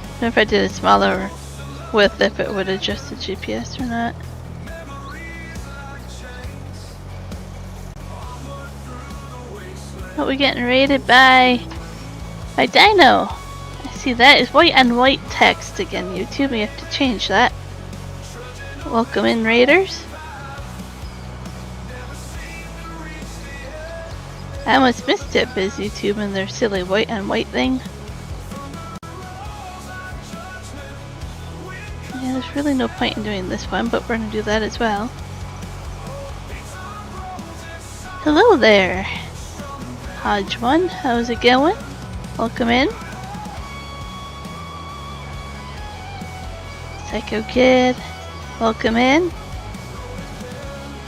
I don't know if I did a smaller width, if it would adjust the GPS or not. But we're getting raided by Dino. I see that is white and white text again, YouTube. We have to change that. Welcome in, Raiders. I almost missed it, Biz YouTube and their silly white on white thing. Yeah, there's really no point in doing this one, but we're gonna do that as well. Hello there, Hodge One. How's it going? Welcome in. Psycho Kid, welcome in.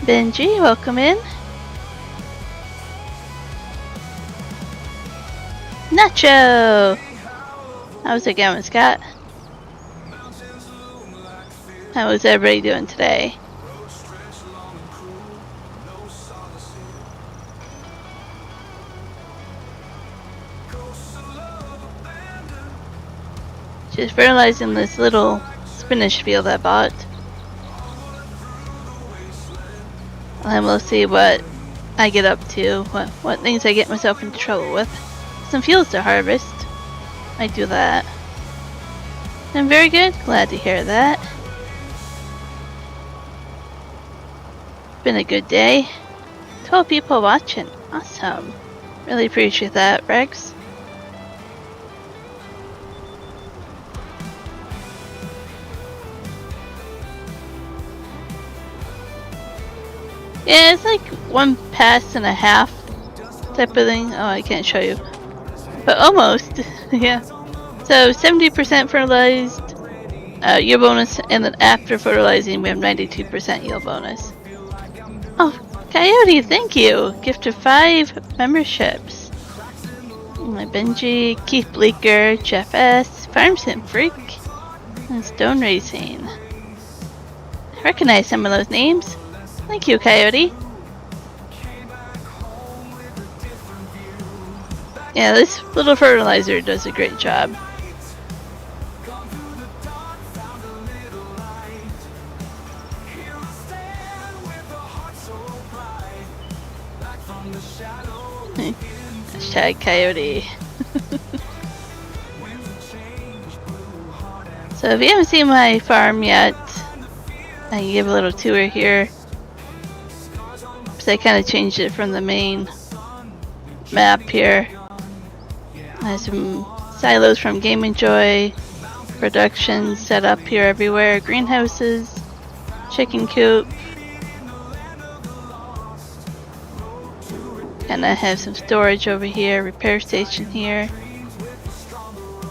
Benji, welcome in. Nacho! How's it going, Scott? How is everybody doing today? Just fertilizing this little spinach field I bought. And then we'll see what I get up to, what things I get myself into trouble with. Some fields to harvest. I do that. I'm very good. Glad to hear that. Been a good day. 12 people watching. Awesome. Really appreciate that, Rex. Yeah, it's like 1 pass and a half type of thing. Oh, I can't show you. But almost. Yeah. So 70% fertilized yield bonus, and then after fertilizing we have 92% yield bonus. Oh, Coyote, thank you! Gift of 5 memberships. My Benji, Keith Bleeker, Jeff S, Farm Sim Freak, and Stone Racing. I recognize some of those names. Thank you, Coyote. Yeah, this little fertilizer does a great job. Hashtag Coyote. So if you haven't seen my farm yet, I can give a little tour here. So I kind of changed it from the main map here. I have some silos from Game Enjoy, production set up here everywhere, greenhouses, chicken coop, and I have some storage over here, repair station here,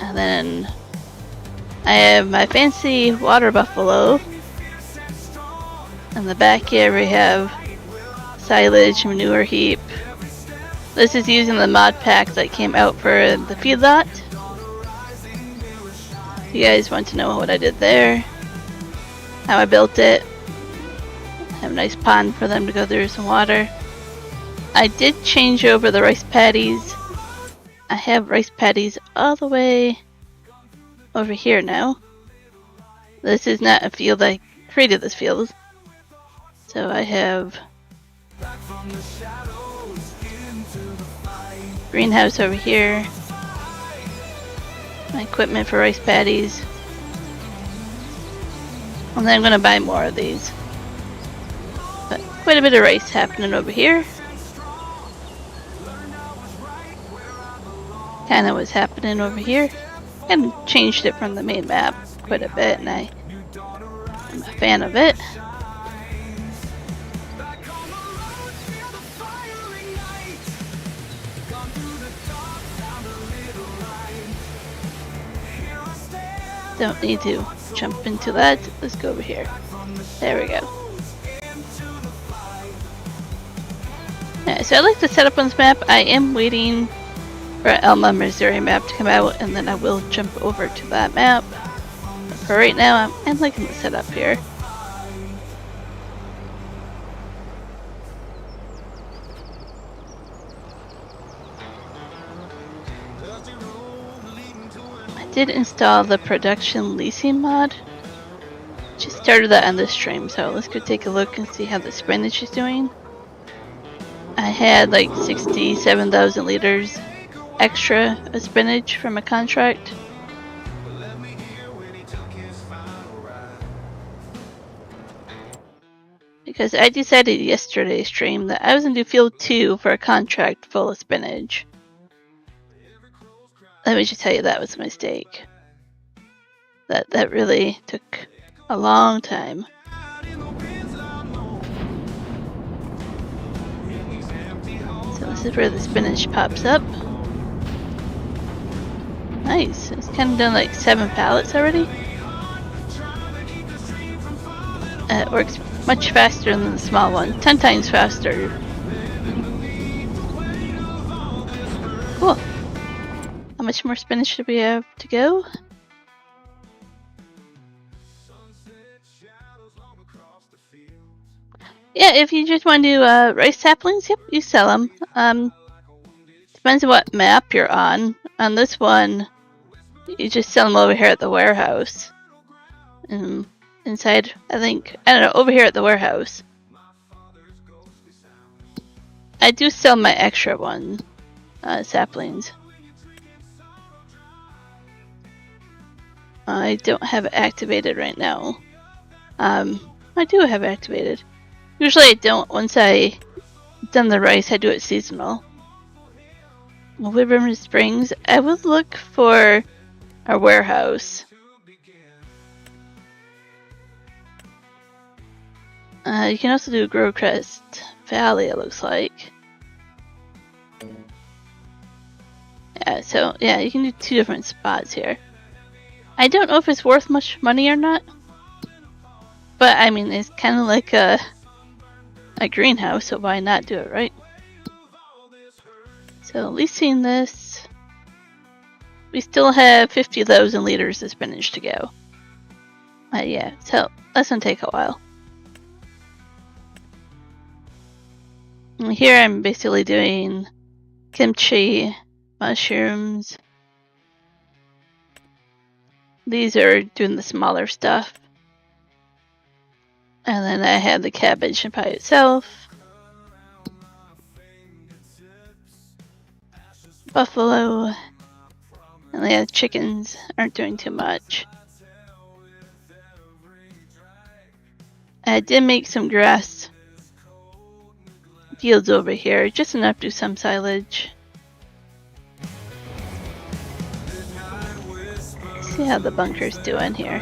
and then I have my fancy water buffalo. In the back here we have silage, manure heap. This is using the mod pack that came out for the feedlot. If you guys want to know what I did there, how I built it. I have a nice pond for them to go through some water. I did change over the rice paddies. I have rice paddies all the way over here now. This is not a field, I created this field. So I have greenhouse over here, my equipment for rice paddies, and then I'm going to buy more of these. But quite a bit of rice happening over here. Kind of what's happening over here. And changed it from the main map quite a bit, and I'm a fan of it. Don't need to jump into that. Let's go over here. There we go. Yeah, so I like the setup on this map. I am waiting for Elma, Missouri map to come out, and then I will jump over to that map. But for right now, I'm liking the setup here. Did install the production leasing mod. Just started that on this stream, so let's go take a look and see how the spinach is doing. I had like 67,000 liters extra of spinach from a contract. Because I decided yesterday's stream that I was going to do field 2 for a contract full of spinach. Let me just tell you that was a mistake. That really took a long time. So this is where the spinach pops up. Nice. It's kind of done like 7 pallets already. It works much faster than the small one. 10 times faster. Cool. How much more spinach do we have to go? Yeah, if you just want to do rice saplings, yep, you sell them. Depends on what map you're on. On this one, you just sell them over here at the warehouse. Inside, I don't know, over here at the warehouse. I do sell my extra one, saplings. I don't have it activated right now. I do have it activated. Usually I don't. Once I done the rice, I do it seasonal. River Springs, I would look for our warehouse. You can also do Growcrest Valley, it looks like. Yeah, so yeah, you can do 2 different spots here. I don't know if it's worth much money or not, but I mean, it's kind of like a greenhouse, so why not do it, right? So leasing this, we still have 50,000 liters of spinach to go. Yeah, so that's gonna take a while. And here I'm basically doing kimchi, mushrooms. These are doing the smaller stuff. And then I have the cabbage by itself. Buffalo. And the chickens aren't doing too much. I did make some grass fields over here, just enough to do some silage. See how the bunker's doing here.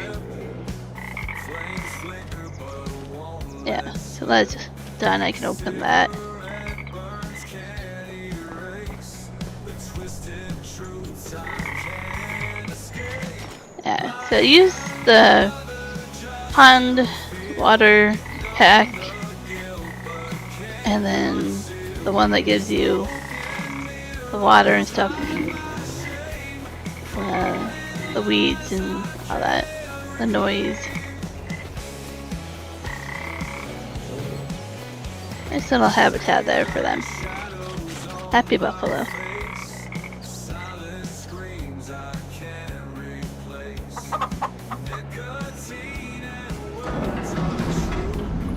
Yeah, so that's done. I can open that. Yeah, so use the pond water pack, and then the one that gives you the water and stuff, the weeds and all that, the noise. Nice little habitat there for them. Happy buffalo.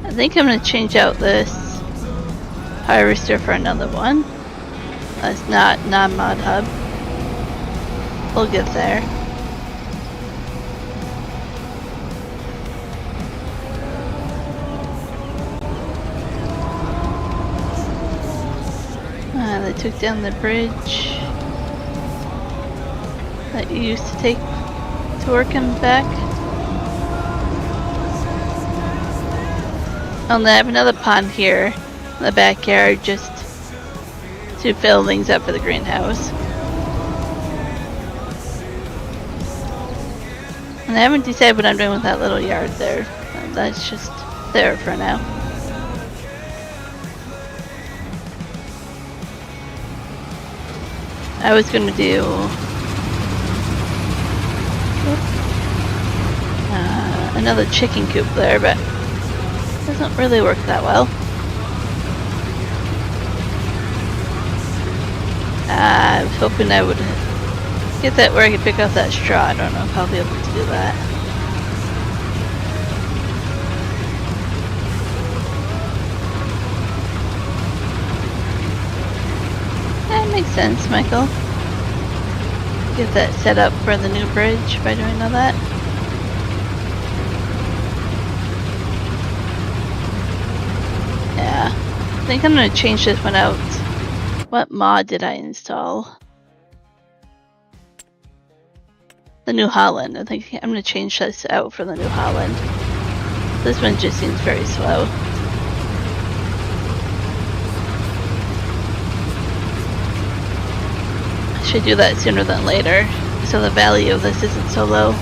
I think I'm going to change out this harvester for another one. That's not non-mod hub. We'll get there. They took down the bridge that you used to take to work and back. And they have another pond here in the backyard just to fill things up for the greenhouse. And I haven't decided what I'm doing with that little yard there. That's just there for now. I was going to do another chicken coop there, but it doesn't really work that well. I was hoping I would get that where I could pick up that straw. I don't know if I'll be able to do that. That makes sense, Michael. Get that set up for the new bridge by doing all that. Yeah. I think I'm gonna change this one out. What mod did I install? The New Holland. I think I'm gonna change this out for the New Holland. This one just seems very slow. I should do that sooner than later, so the value of this isn't so low.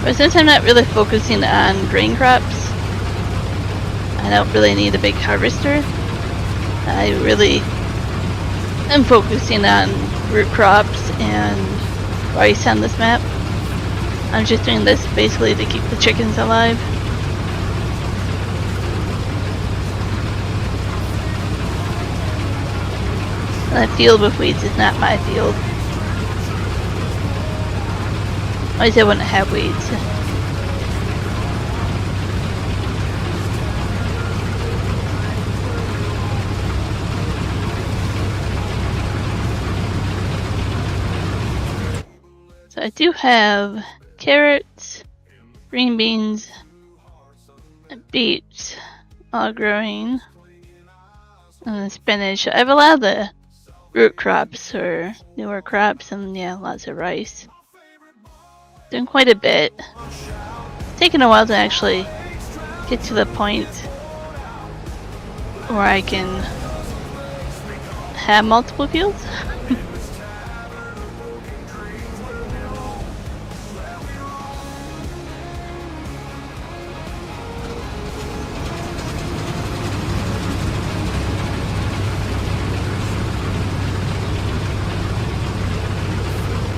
But since I'm not really focusing on grain crops, I don't really need a big harvester. I really am focusing on root crops and rice on this map. I'm just doing this basically to keep the chickens alive. And the field with weeds is not my field. Otherwise I wouldn't have weeds. So I do have carrots, green beans, and beets all growing, and then spinach. I have a lot of the root crops or newer crops, and yeah, lots of rice. Doing quite a bit. It's taken a while to actually get to the point where I can have multiple fields.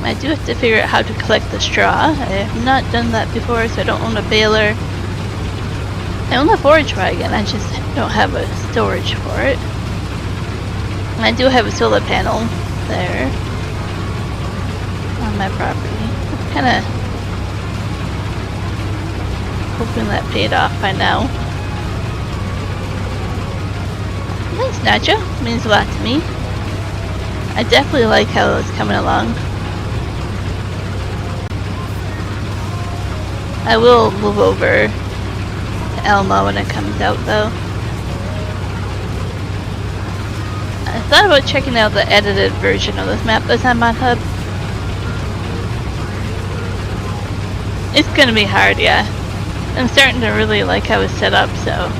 I do have to figure out how to collect the straw. I have not done that before, so I don't own a baler. I own a forage wagon, I just don't have a storage for it. And I do have a solar panel there on my property. I'm kinda hoping that paid off by now. Thanks, Nacho. It means a lot to me. I definitely like how it's coming along. I will move over to Elmo when it comes out, though. I thought about checking out the edited version of this map that's on Mod Hub. It's gonna be hard, yeah. I'm starting to really like how it's set up, so.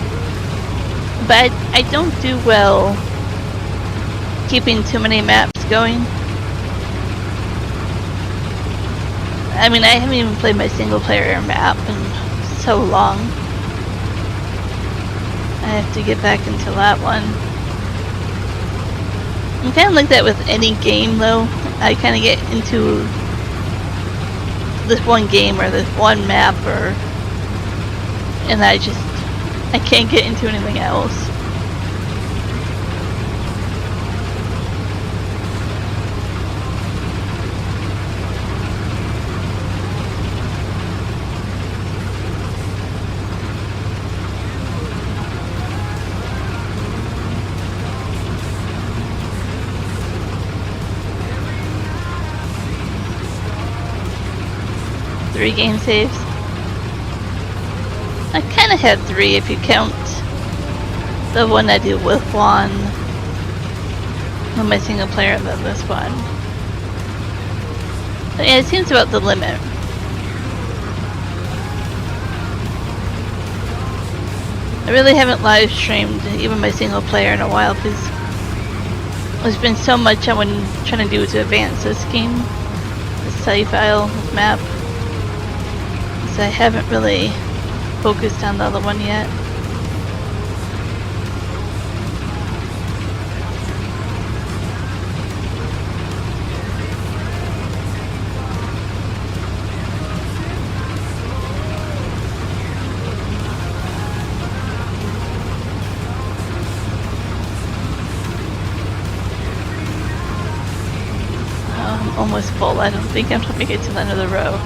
But I don't do well keeping too many maps going. I mean, I haven't even played my single player map in so long. I have to get back into that one. I'm kind of like that with any game, though. I kind of get into this one game or this one map, and I can't get into anything else. Three game saves. I kind of had 3 if you count the one I did with Juan on my single player and then this one. But yeah, it seems about the limit. I really haven't live streamed even my single player in a while because there's been so much I've been trying to do to advance this game, this save file, this map. So I haven't really focused on the other one yet. I'm almost full. I don't think I'm gonna make it to the end of the row.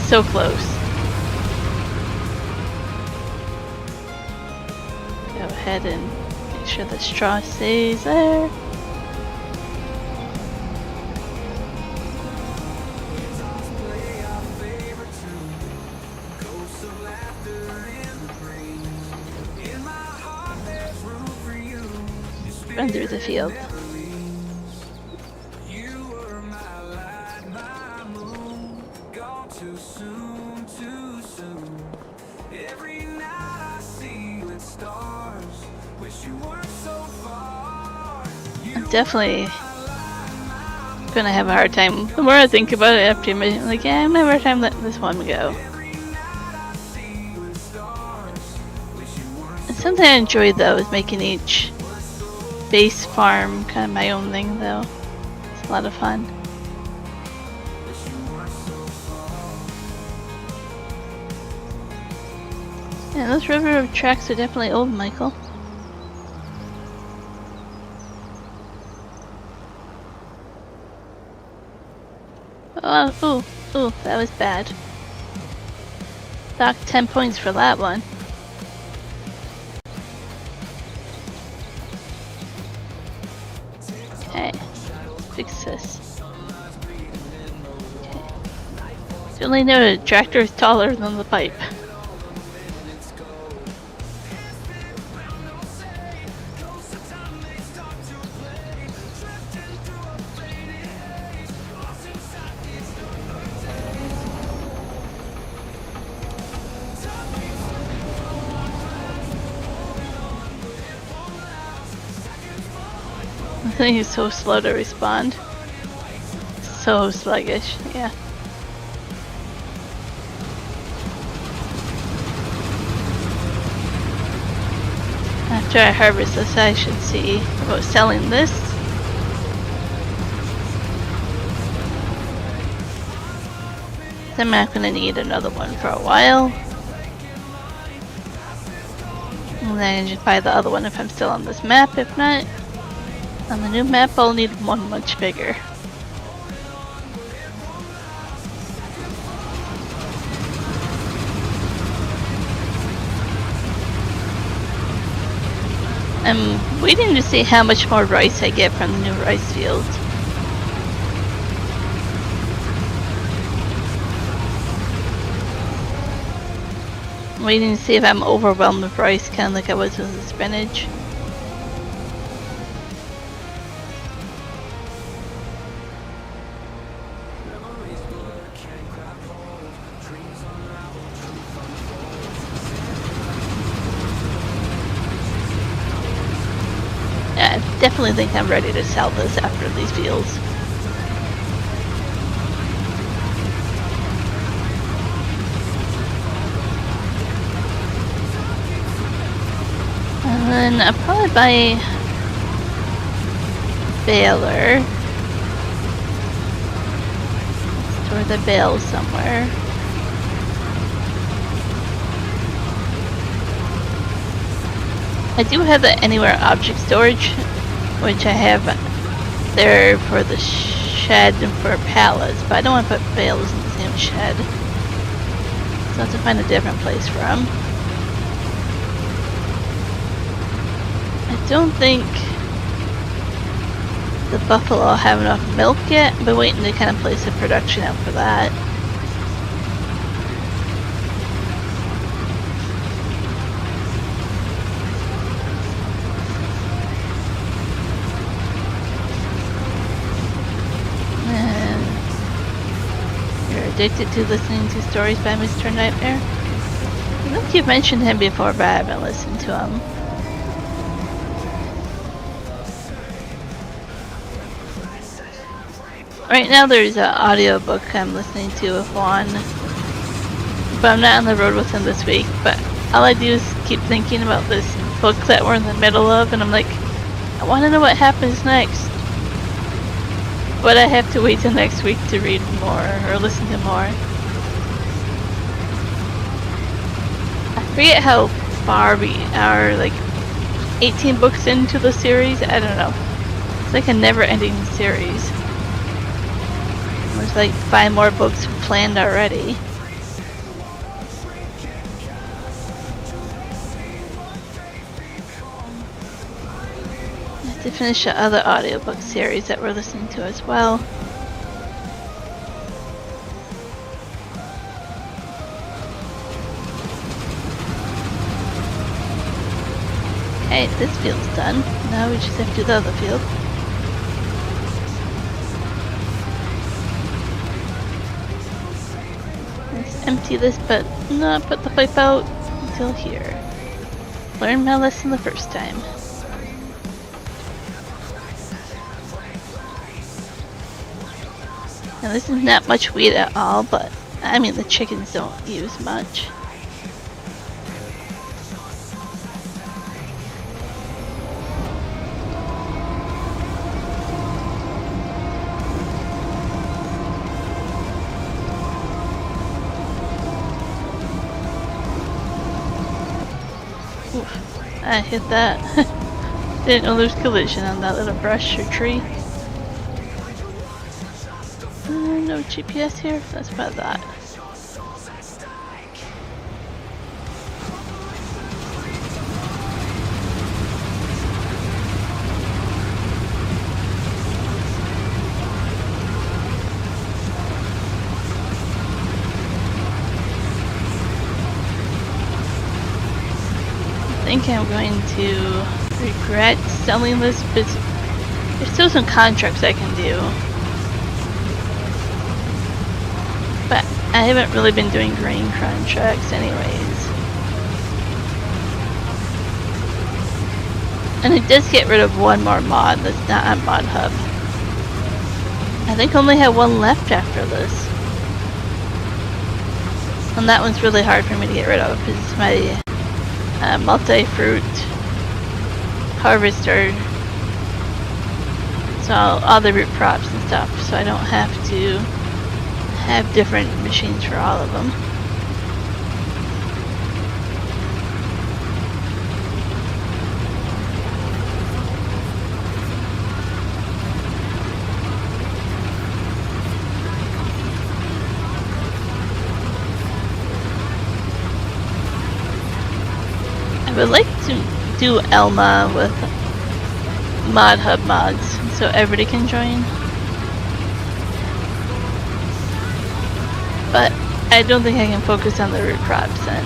So close. Go ahead and make sure the straw stays there. run through the field. You were my light, my moon. Gone too soon, too soon. Every night I see with stars. Wish you weren't so far. I'm definitely gonna have a hard time. The more I think about it after I'm like, yeah, I'm gonna have a hard time letting this one go. And something I enjoy though is making each base farm kind of my own thing though. It's a lot of fun. Yeah, those river tracks are definitely old, Michael. Oh, ooh, that was bad. Dock 10 points for that one. Okay, fix this. Okay. You only know the tractor is taller than the pipe. I think he's so slow to respond. So sluggish, yeah. After I harvest this, I should see about selling this. I'm not gonna need another one for a while. And then I just buy the other one if I'm still on this map. If not, on the new map I'll need one much bigger. I'm waiting to see how much more rice I get from the new rice field. I'm waiting to see if I'm overwhelmed with rice, kind of like I was with the spinach. Yeah, I definitely think I'm ready to sell this after these fields. And then I'll probably buy baler. Store the bale somewhere. I do have the anywhere object storage, which I have there for the shed and for pallets, but I don't want to put bales in the same shed. So I have to find a different place for them. I don't think the buffalo have enough milk yet, but waiting to kind of place a production out for that. Addicted to listening to stories by Mr. Nightmare. I think you've mentioned him before, but I haven't listened to him. Right now there's an audiobook I'm listening to with Juan, but I'm not on the road with him this week. But all I do is keep thinking about this book that we're in the middle of, and I'm like, I want to know what happens next. But I have to wait till next week to read more or listen to more. I forget how far we are, like 18 books into the series. I don't know. It's like a never-ending series. There's like 5 more books planned already. To finish the other audiobook series that we're listening to as well. Alright, this field's done. Now we just have to do the other field. Let's empty this, but not put the pipe out until here. Learned my lesson the first time. Now this is not much wheat at all, but I mean the chickens don't use much. Oof, I hit that. Didn't know there's collision on that little brush or tree. No GPS here? That's about that. I think I'm going to regret selling this, but there's still some contracts I can do. But I haven't really been doing grain contracts anyways. And it does get rid of one more mod that's not on Mod Hub. I think I only have one left after this. And that one's really hard for me to get rid of because it's my multi-fruit harvester. So all the root crops and stuff, so I don't have to have different machines for all of them. I would like to do Elma with Mod Hub mods so everybody can join. But I don't think I can focus on the root crops then.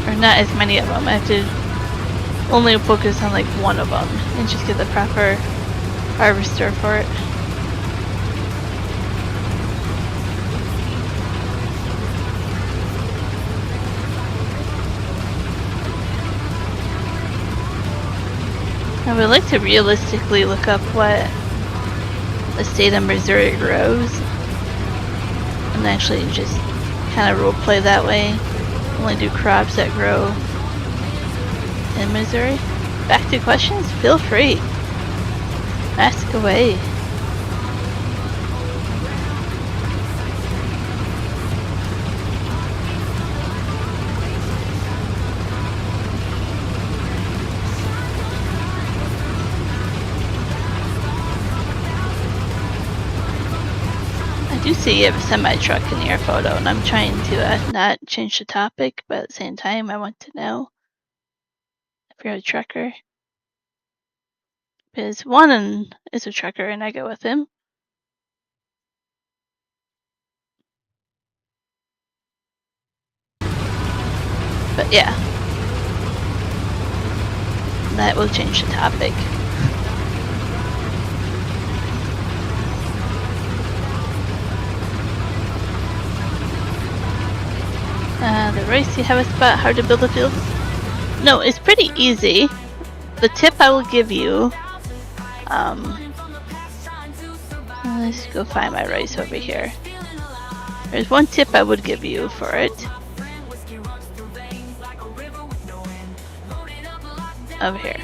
Or not as many of them. I have to only focus on like one of them and just get the proper harvester for it. I would like to realistically look up what the state of Missouri grows and actually just kind of roleplay that way. Only do crops that grow in Missouri. Back to questions? Feel free. Ask away. You see a semi-truck in your photo, and I'm trying to not change the topic, but at the same time I want to know if you're a trucker. Because one is a trucker and I go with him. But yeah, that will change the topic. The race, you have a spot, hard to build a field? No, it's pretty easy. The tip I will give you, let's go find my rice over here. There's one tip I would give you for it. Over here.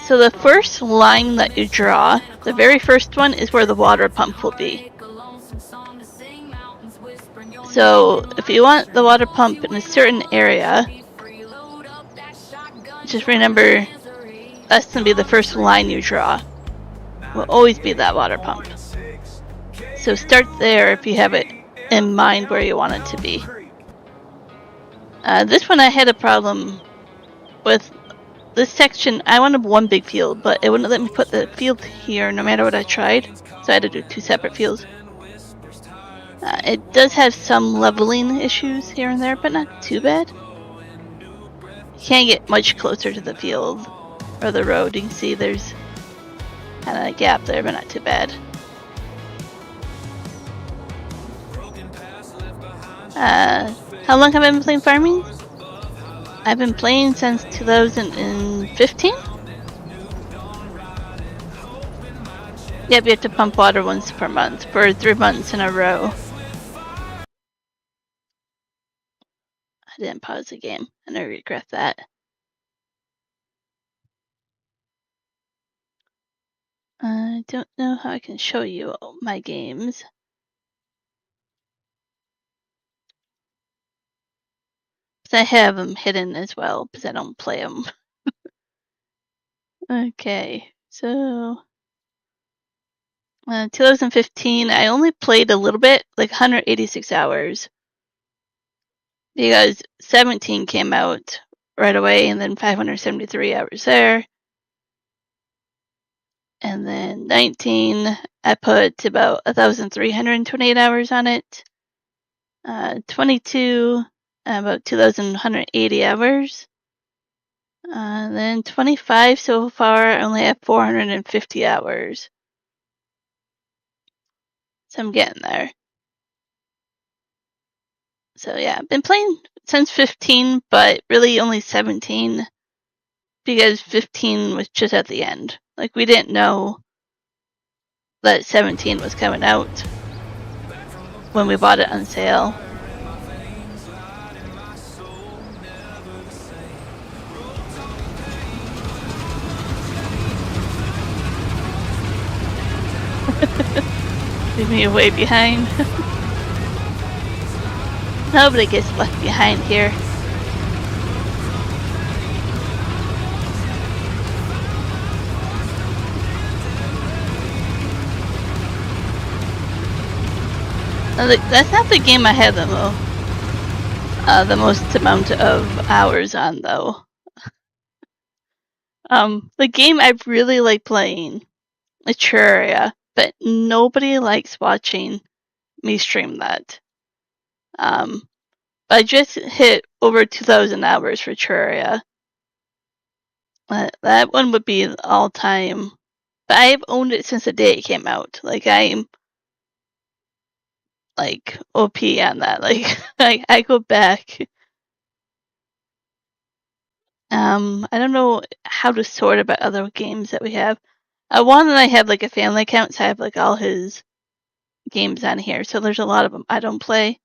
So the first line that you draw, the very first one is where the water pump will be. So if you want the water pump in a certain area, just remember that's going to be the first line you draw. Will always be that water pump. So start there if you have it in mind where you want it to be. This one I had a problem with. This section, I wanted one big field, but it wouldn't let me put the field here no matter what I tried. So I had to do two separate fields. It does have some leveling issues here and there, but not too bad. can't get much closer to the field or the road. You can see there's kind of a gap there, but not too bad. How long have I been playing farming? I've been playing since 2015. Yep, you have to pump water once per month for 3 months in a row. I didn't pause the game, and I regret that. I don't know how I can show you all my games. But I have them hidden as well, because I don't play them. Okay, so 2015, I only played a little bit, like 186 hours. Because 17 came out right away, and then 573 hours there. And then 19, I put about 1,328 hours on it. 22, about 2,180 hours. Then 25 so far, I only have 450 hours. So I'm getting there. So yeah, I've been playing since 15, but really only 17 because 15 was just at the end. Like, we didn't know that 17 was coming out when we bought it on sale. Leave me way behind. Nobody gets left behind here. That's not the game I had the most amount of hours on, though. The game I really like playing, Terraria, but nobody likes watching me stream that. I just hit over 2,000 hours for Terraria. That one would be all time. But I've owned it since the day it came out. Like, I'm like OP on that. Like, I go back. I don't know how to sort about other games that we have. One that I have like a family account, so I have like all his games on here. So there's a lot of them I don't play,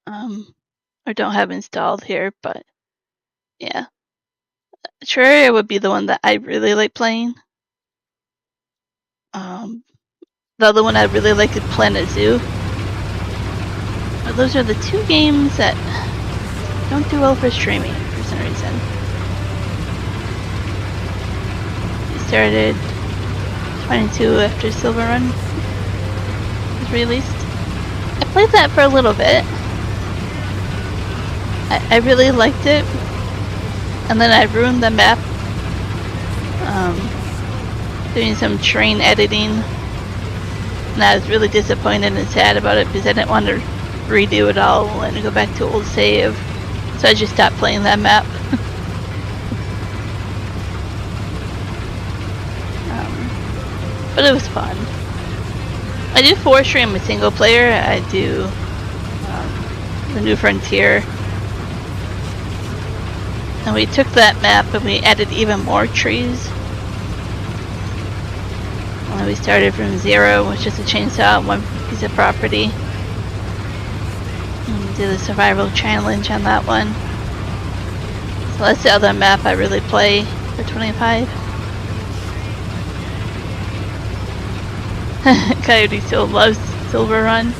or don't have installed here. But yeah, Terraria would be the one that I really like playing. The other one I really like is Planet Zoo. But those are the two games that don't do well for streaming for some reason. We started 22 after Silver Run was released. I played that for a little bit. I really liked it. And then I ruined the map doing some train editing. And I was really disappointed and sad about it because I didn't want to redo it all and go back to old save. So I just stopped playing that map. But it was fun. I do forestry in my single player. I do the New Frontier. And we took that map and we added even more trees. And we started from 0, which is a chainsaw and 1 piece of property. And do the survival challenge on that one. So that's the other map I really play for 25. Coyote still loves Silver Run.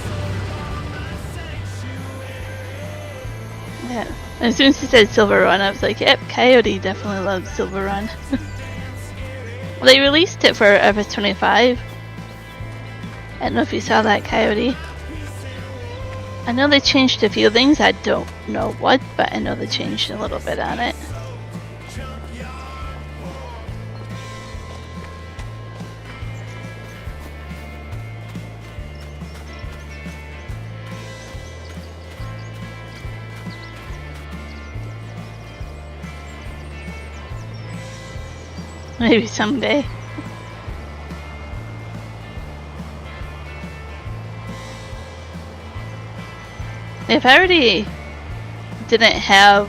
Yeah. As soon as he said Silver Run, I was like, yep, Coyote definitely loves Silver Run. Well, they released it for FS25. I don't know if you saw that, Coyote. I know they changed a few things. I don't know what, but I know they changed a little bit on it. Maybe someday. If I already didn't have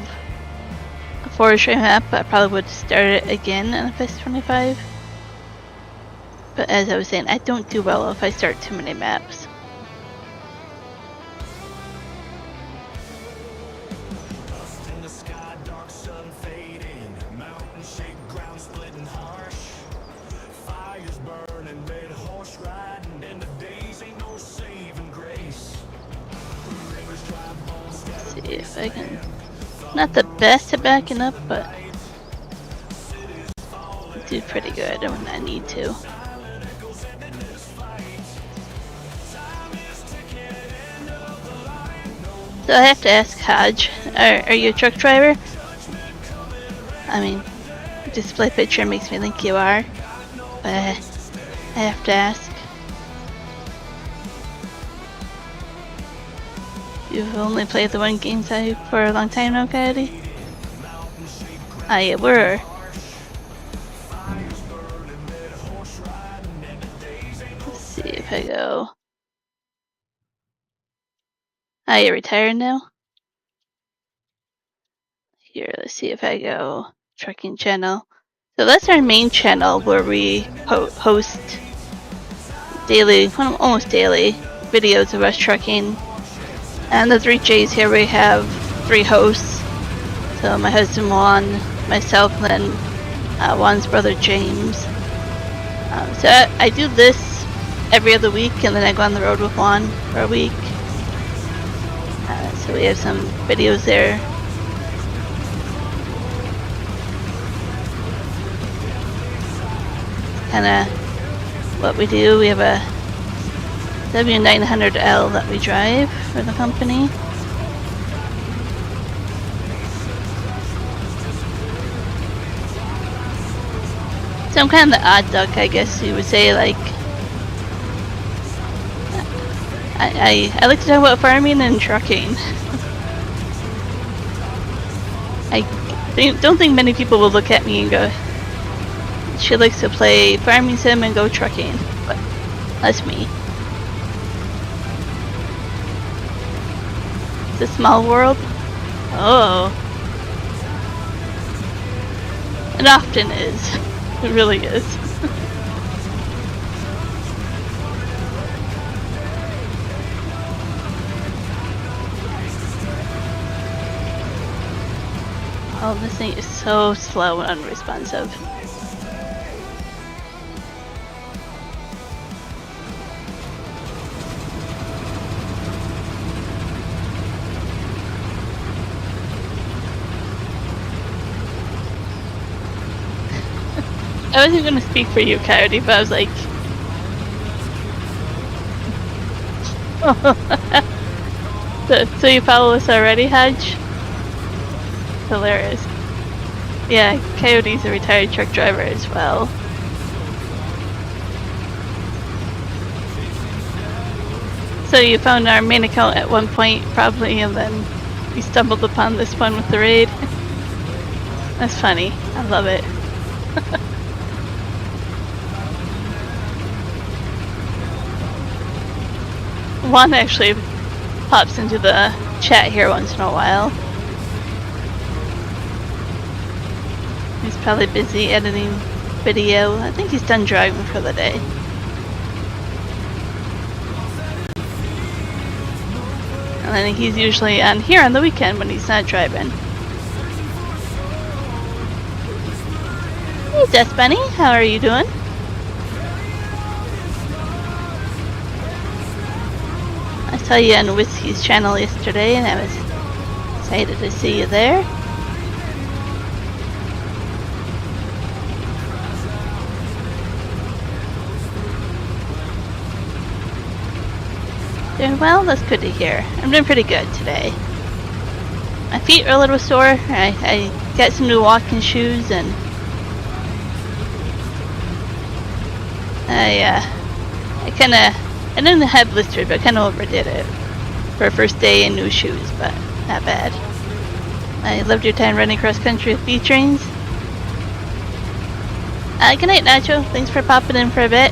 a forestry map, I probably would start it again on FS25. But as I was saying, I don't do well if I start too many maps. Dust in the sky, dark sun fading, mountain shaped ground splitting harsh. Fires burning, red horse riding, and the days ain't no saving grace. Rivers dry bones scattered. See if I can. Not the best at backing up, but I do pretty good when I need to. So I have to ask Hodge, are you a truck driver? I mean, display picture makes me think you are, but I have to ask. You've only played the one game type for a long time now, Coyote? I were. Let's see if I go. You're retired now? Here, let's see if I go trucking channel. So that's our main channel where we post daily, almost daily, videos of us trucking. And the 3 J's here, we have 3 hosts. So my husband Juan, myself, and then Juan's brother James. So I do this every other week, and then I go on the road with Juan for a week. So we have some videos there. Kinda what we do. We have a W900L that we drive for the company. So I'm kind of the odd duck, I guess you would say. Like, I like to talk about farming and trucking. I don't think many people will look at me and go, she likes to play farming sim and go trucking, but that's me. It's a small world. Oh. It often is. It really is. Oh, this thing is so slow and unresponsive. I wasn't gonna speak for you, Coyote, but I was like... so you follow us already, Hodge? Hilarious. Yeah, Coyote's a retired truck driver as well. So you found our main account at one point, probably, and then you stumbled upon this one with the raid. That's funny. I love it. Juan actually pops into the chat here once in a while. He's probably busy editing video. I think he's done driving for the day. And I think he's usually on here on the weekend when he's not driving. Hey, Death Bunny, how are you doing? I saw you on Whiskey's channel yesterday, and I was excited to see you there. Doing well? That's good to hear. I'm doing pretty good today. My feet are a little sore. I got some new walking shoes, and I didn't have blisters, but I kind of overdid it for a first day in new shoes, but not bad. I loved your time running cross country with B trains. Good night, Nacho. Thanks for popping in for a bit.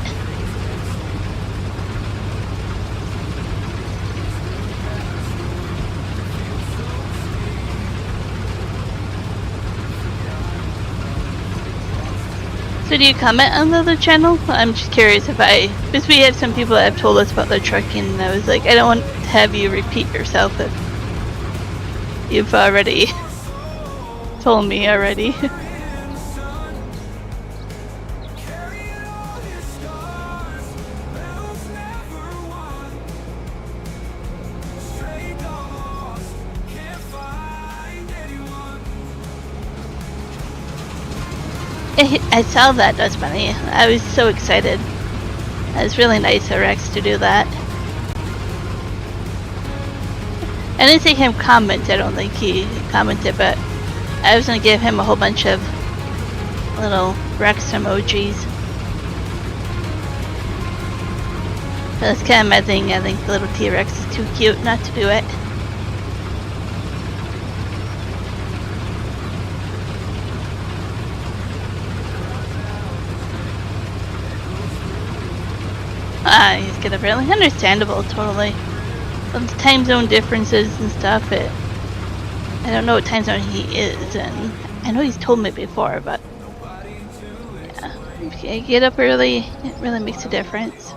So do you comment on the other channel? I'm just curious because we have some people that have told us about their trucking, and I was like, I don't want to have you repeat yourself if you've already told me already. I saw that, that's funny. I was so excited. It was really nice of Rex to do that. I didn't see him comment, I don't think he commented, but I was gonna give him a whole bunch of little Rex emojis. That's kind of my thing. I think the little T-Rex is too cute not to do it. He's gonna really understandable, totally. Some time zone differences and stuff. I don't know what time zone he is, and I know he's told me before, but yeah, if you get up early, it really makes a difference.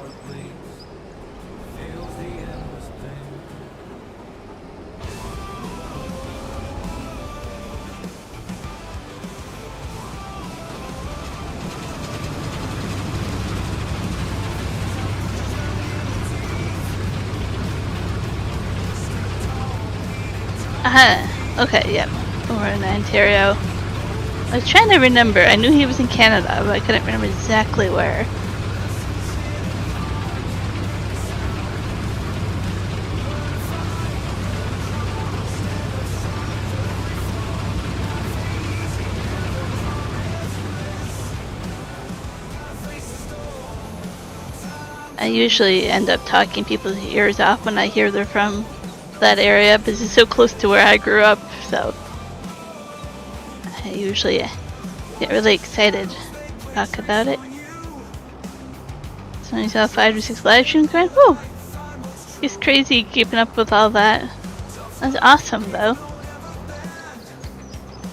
Okay, yep. We're in Ontario. I was trying to remember. I knew he was in Canada, but I couldn't remember exactly where. I usually end up talking people's ears off when I hear they're from that area because it's so close to where I grew up, so I usually get really excited to talk about it. So I saw 5 or 6 live streams going, whew! It's crazy keeping up with all that. That's awesome though.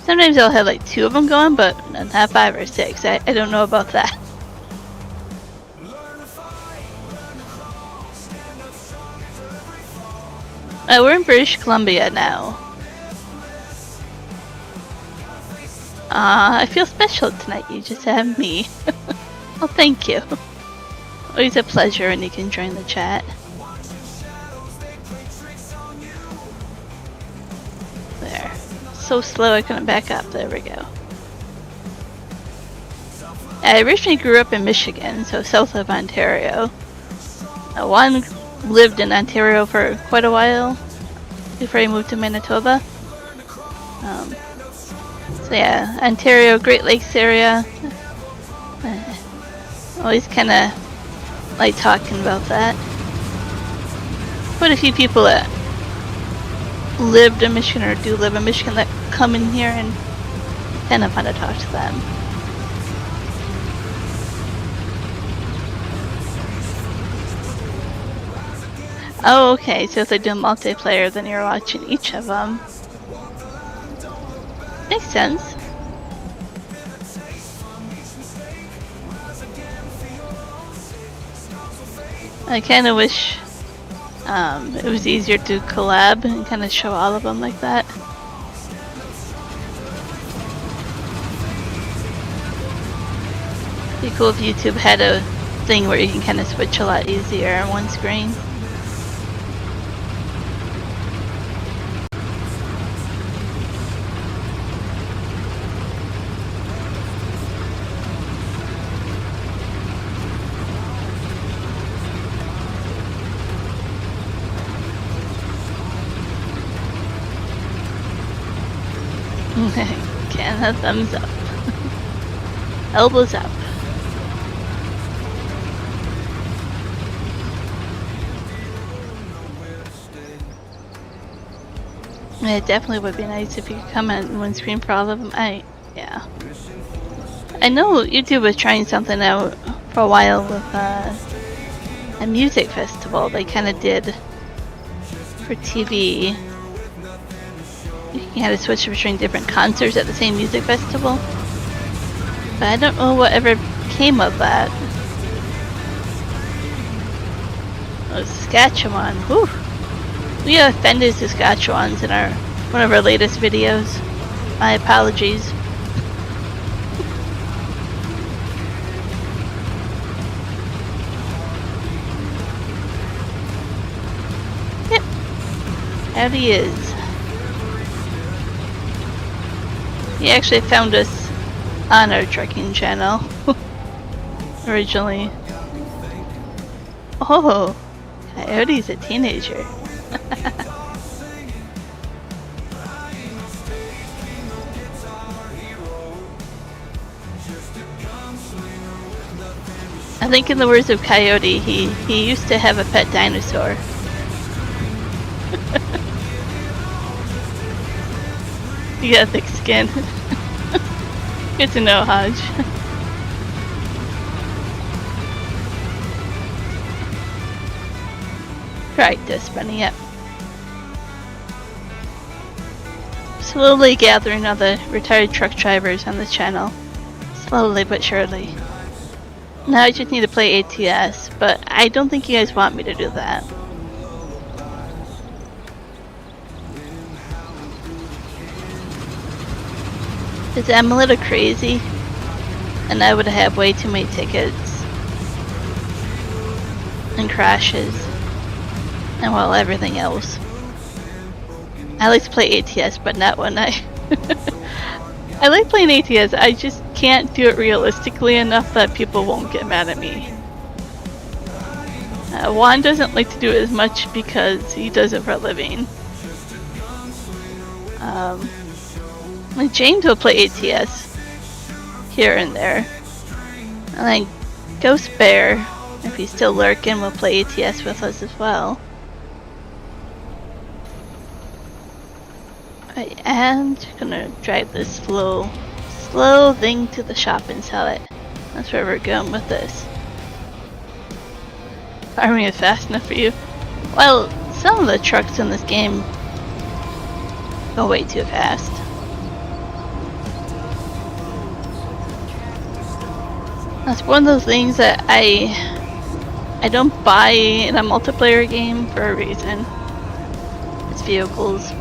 Sometimes I'll have like 2 of them going, but not 5 or 6. I don't know about that. We're in British Columbia now. I feel special tonight. You just have me. Well, thank you. Always a pleasure when you can join the chat. There. So slow I couldn't back up. There we go. I originally grew up in Michigan, so south of Ontario. One lived in Ontario for quite a while before I moved to Manitoba. So yeah, Ontario, Great Lakes area. Always kind of like talking about that. Quite a few people that lived in Michigan or do live in Michigan that come in here, and kind of fun to talk to them. Oh, okay, so if they do multiplayer, then you're watching each of them. Makes sense. I kind of wish it was easier to collab and kind of show all of them like that. It'd be cool if YouTube had a thing where you can kind of switch a lot easier on one screen. Can a thumbs up. Elbows up. It definitely would be nice if you could come on one screen for all of them. Yeah. I I know YouTube was trying something out for a while with a music festival they kind of did for TV. You had to switch between different concerts at the same music festival. But I don't know whatever came of that. Oh, Saskatchewan. Whew. We offended Saskatchewans in one of our latest videos. My apologies. Yep. Out he is. He actually found us on our trekking channel. Originally. Oh, Coyote's a teenager. I think in the words of Coyote, he used to have a pet dinosaur. You got thick skin. Good to know, Hodge. Practice, bunny, yep. Slowly gathering other retired truck drivers on the channel. Slowly but surely. Now I just need to play ATS, but I don't think you guys want me to do that. Because I'm a little crazy, and I would have way too many tickets, and crashes, and well, everything else. I like to play ATS, but not when I... I like playing ATS, I just can't do it realistically enough that people won't get mad at me. Juan doesn't like to do it as much because he does it for a living. Like James will play ATS here and there. And then Ghost Bear, if he's still lurking, will play ATS with us as well. I am just gonna drive this slow thing to the shop and sell it. That's where we're going with this. Farming is fast enough for you? Well, some of the trucks in this game go way too fast. That's one of those things that I don't buy in a multiplayer game for a reason. It's vehicles.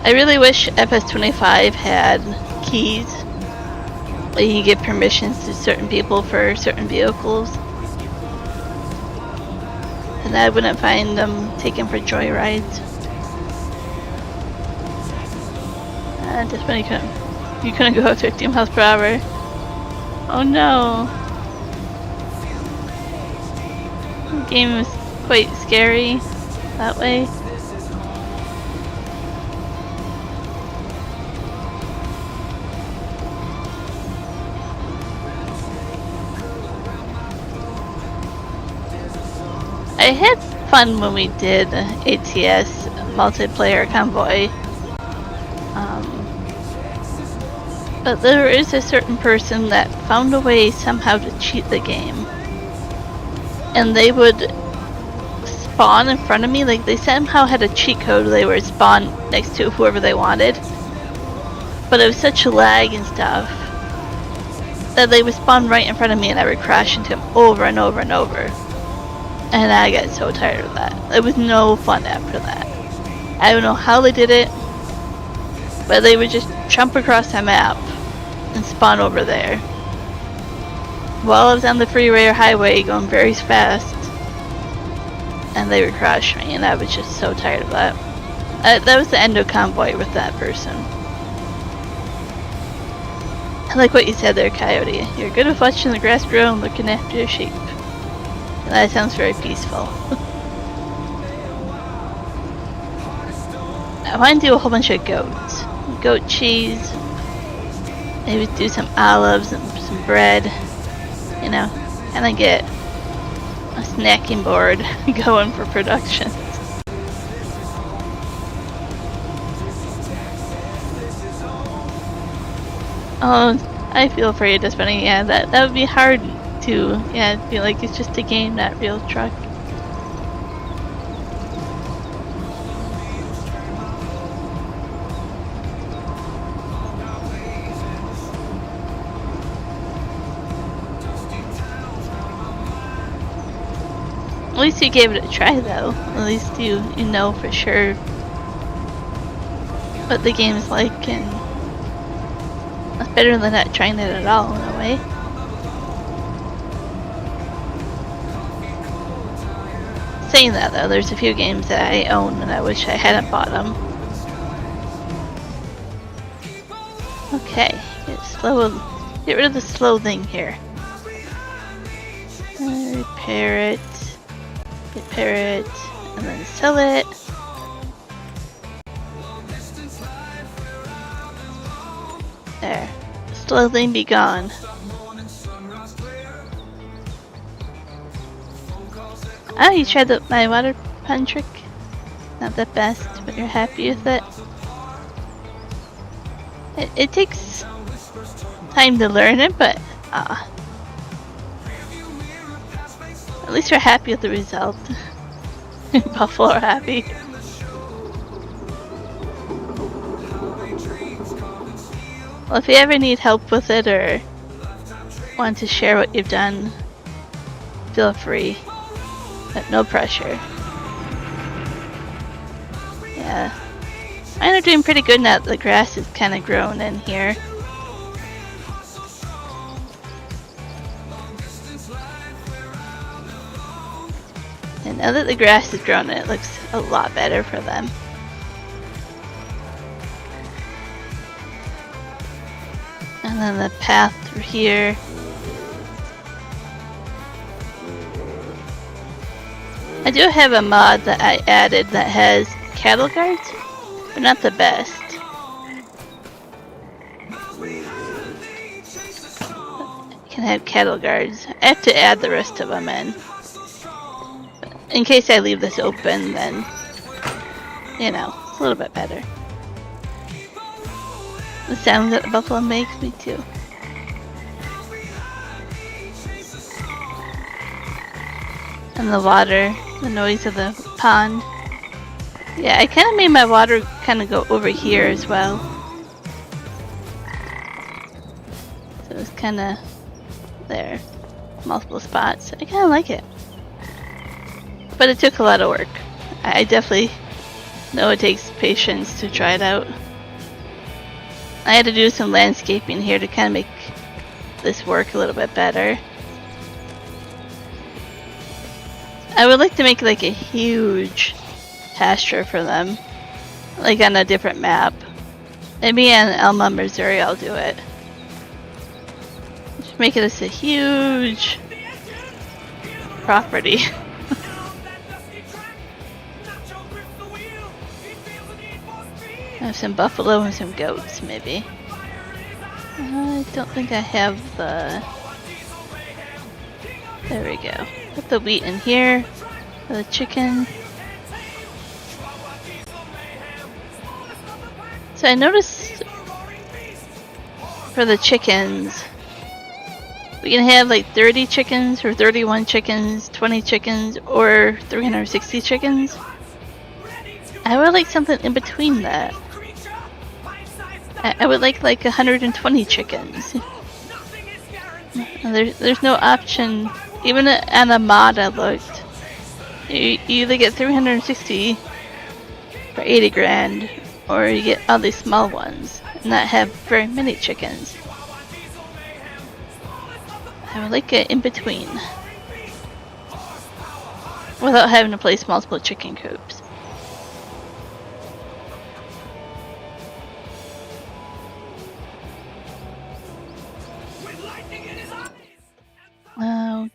I really wish FS25 had keys where you can get permissions to certain people for certain vehicles. And I wouldn't find them taken for joyrides. Just when you couldn't go at 15 miles per hour. Oh no! The game is quite scary that way. I had fun when we did ATS multiplayer convoy. But there is a certain person that found a way somehow to cheat the game. And they would spawn in front of me, like they somehow had a cheat code they would spawn next to whoever they wanted. But it was such lag and stuff that they would spawn right in front of me and I would crash into them over and over and over. And I got so tired of that. It was no fun after that. I don't know how they did it, but they would just jump across the map and spawn over there. While I was on the freeway or highway going very fast, and they would crash me, and I was just so tired of that. That was the end of convoy with that person. I like what you said there, Coyote. You're good at watching the grass grow and looking after your sheep. That sounds very peaceful. I want to do a whole bunch of goats. Goat cheese. Maybe do some olives and some bread. You know, and then get a snacking board going for production. Oh, I feel for you, just funny. Yeah, that would be hard to, yeah, feel like it's just a game, not real truck. At least you gave it a try, though. At least you know for sure what the game's like, and that's better than not trying it at all, in a way. Saying that, though, there's a few games that I own and I wish I hadn't bought them. Okay, get rid of the slow thing here. Repair it, and then sell it. There. Slow thing be gone. Oh, you tried my water pun trick? Not the best, but you're happy with it? It takes time to learn it, but at least you're happy with the result. Buffalo are happy. Well, if you ever need help with it or want to share what you've done, feel free. But no pressure. Yeah. Mine are doing pretty good now that the grass is kind of grown in here. And now that the grass is grown in, it looks a lot better for them. And then the path through here. I do have a mod that I added that has cattle guards, but not the best. You can have cattle guards. I have to add the rest of them in. But in case I leave this open, then, you know, it's a little bit better. The sound that the buffalo makes me too. And the water, the noise of the pond. Yeah, I kind of made my water kind of go over here as well. So it's kind of there. Multiple spots. I kind of like it. But it took a lot of work. I definitely know it takes patience to try it out. I had to do some landscaping here to kind of make this work a little bit better. I would like to make like a huge pasture for them, like on a different map. Maybe in Elma, Missouri, I'll do it. Just make it as a huge property. Have some buffalo and some goats, maybe. I don't think I have the... There we go. Put the wheat in here. For the chicken. So I noticed for the chickens, we can have like 30 chickens or 31 chickens, 20 chickens, or 360 chickens. I would like something in between that. I would like 120 chickens. And there's no option. Even on a mod I looked, you either get 360 for 80 grand, or you get all these small ones and not have very many chickens. I would like it in between, without having to place multiple chicken coops.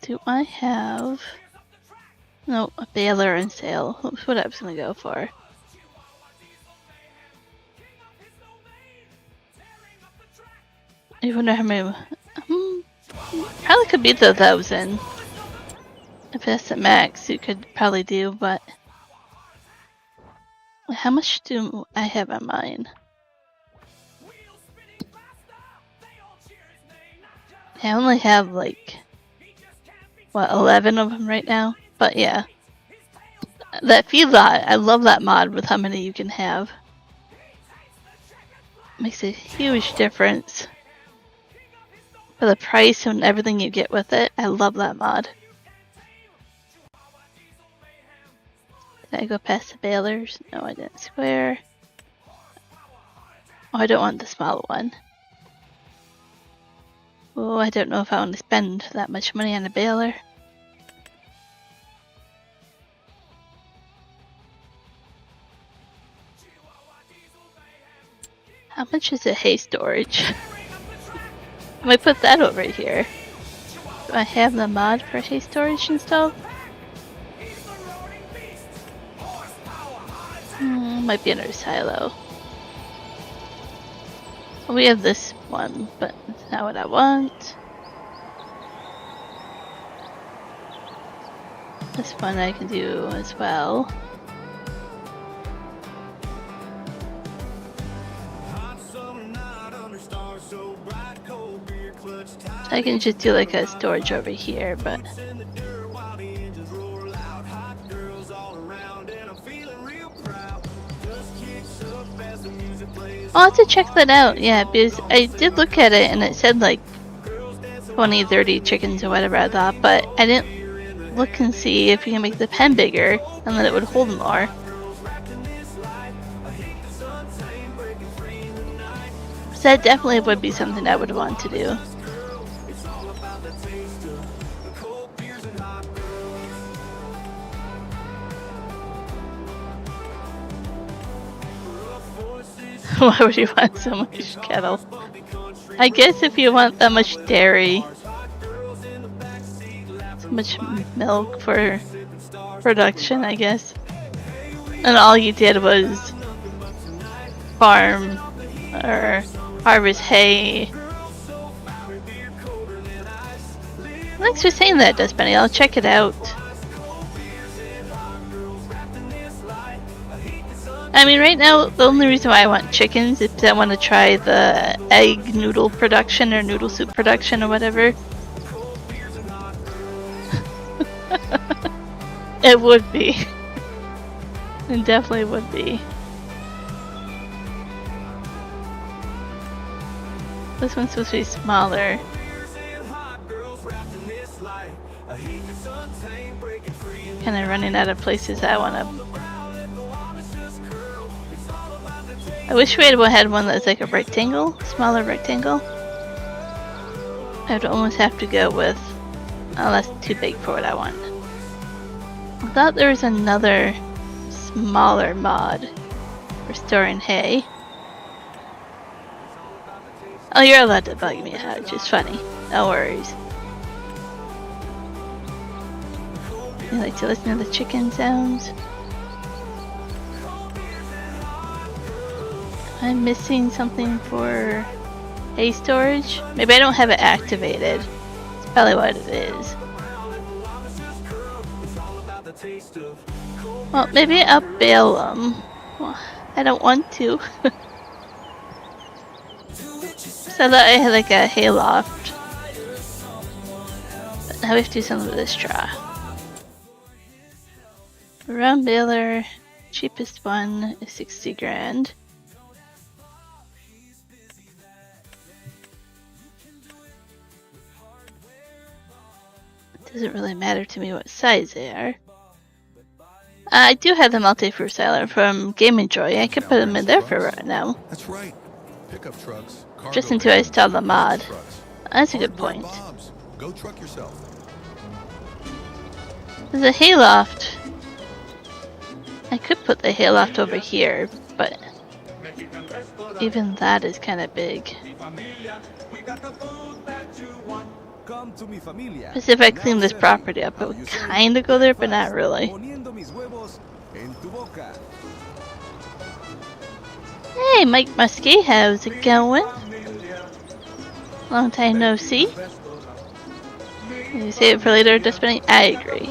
Do I have... No, a baler and sale. That's what I was gonna go for. I wonder how many... probably could beat the 1,000. If that's the max, you could probably do, but... How much do I have on mine? I only have like, what, 11 of them right now? But yeah. That feedlot, I love that mod with how many you can have. Makes a huge difference for the price and everything you get with it. I love that mod. Did I go past the balers? No, I didn't square. Oh, I don't want the small one. Oh, I don't know if I want to spend that much money on a baler. How much is a hay storage? I might put that over here. Do I have the mod for hay storage installed? Might be another silo. We have this one, but it's not what I want. This one I can do as well. So I can just do like a storage over here, but I'll have to check that out, yeah, because I did look at it and it said like 20, 30 chickens or whatever I thought, but I didn't look and see if you can make the pen bigger and then it would hold more. So that definitely would be something I would want to do. Why would you want so much cattle? I guess if you want that much dairy, so much milk for production, I guess. And all you did was farm or harvest hay. Thanks for saying that, Dustpenny. I'll check it out. I mean, right now, the only reason why I want chickens is because I want to try the egg noodle production or noodle soup production or whatever. It would be. It definitely would be. This one's supposed to be smaller. Kind of running out of places I want to. I wish we had one that's like a rectangle, smaller rectangle. I would almost have to go with, oh, that's too big for what I want. I thought there was another smaller mod for storing hay. Oh, you're allowed to bug me, Hutch. It's funny. No worries. You like to listen to the chicken sounds? I'm missing something for hay storage. Maybe I don't have it activated. That's probably what it is. Well, maybe I'll bale them. Well, I don't want to. So I thought I had like a hay loft. But now we have to do something with this straw. Round baler, cheapest one is 60 grand. It doesn't really matter to me what size they are. I do have the multi-fruit salad from Game Enjoy. I could put them in there for right now. That's right. Pickup trucks. Just until I install the mod. That's a good point. Go truck yourself. There's a hayloft. I could put the hayloft over here, but even that is kind of big. Because if I clean this property up, it would kind of go there, but not really. Hey, Mike Muskie, how's it going? Long time no see. You save it for later, just spending. I agree.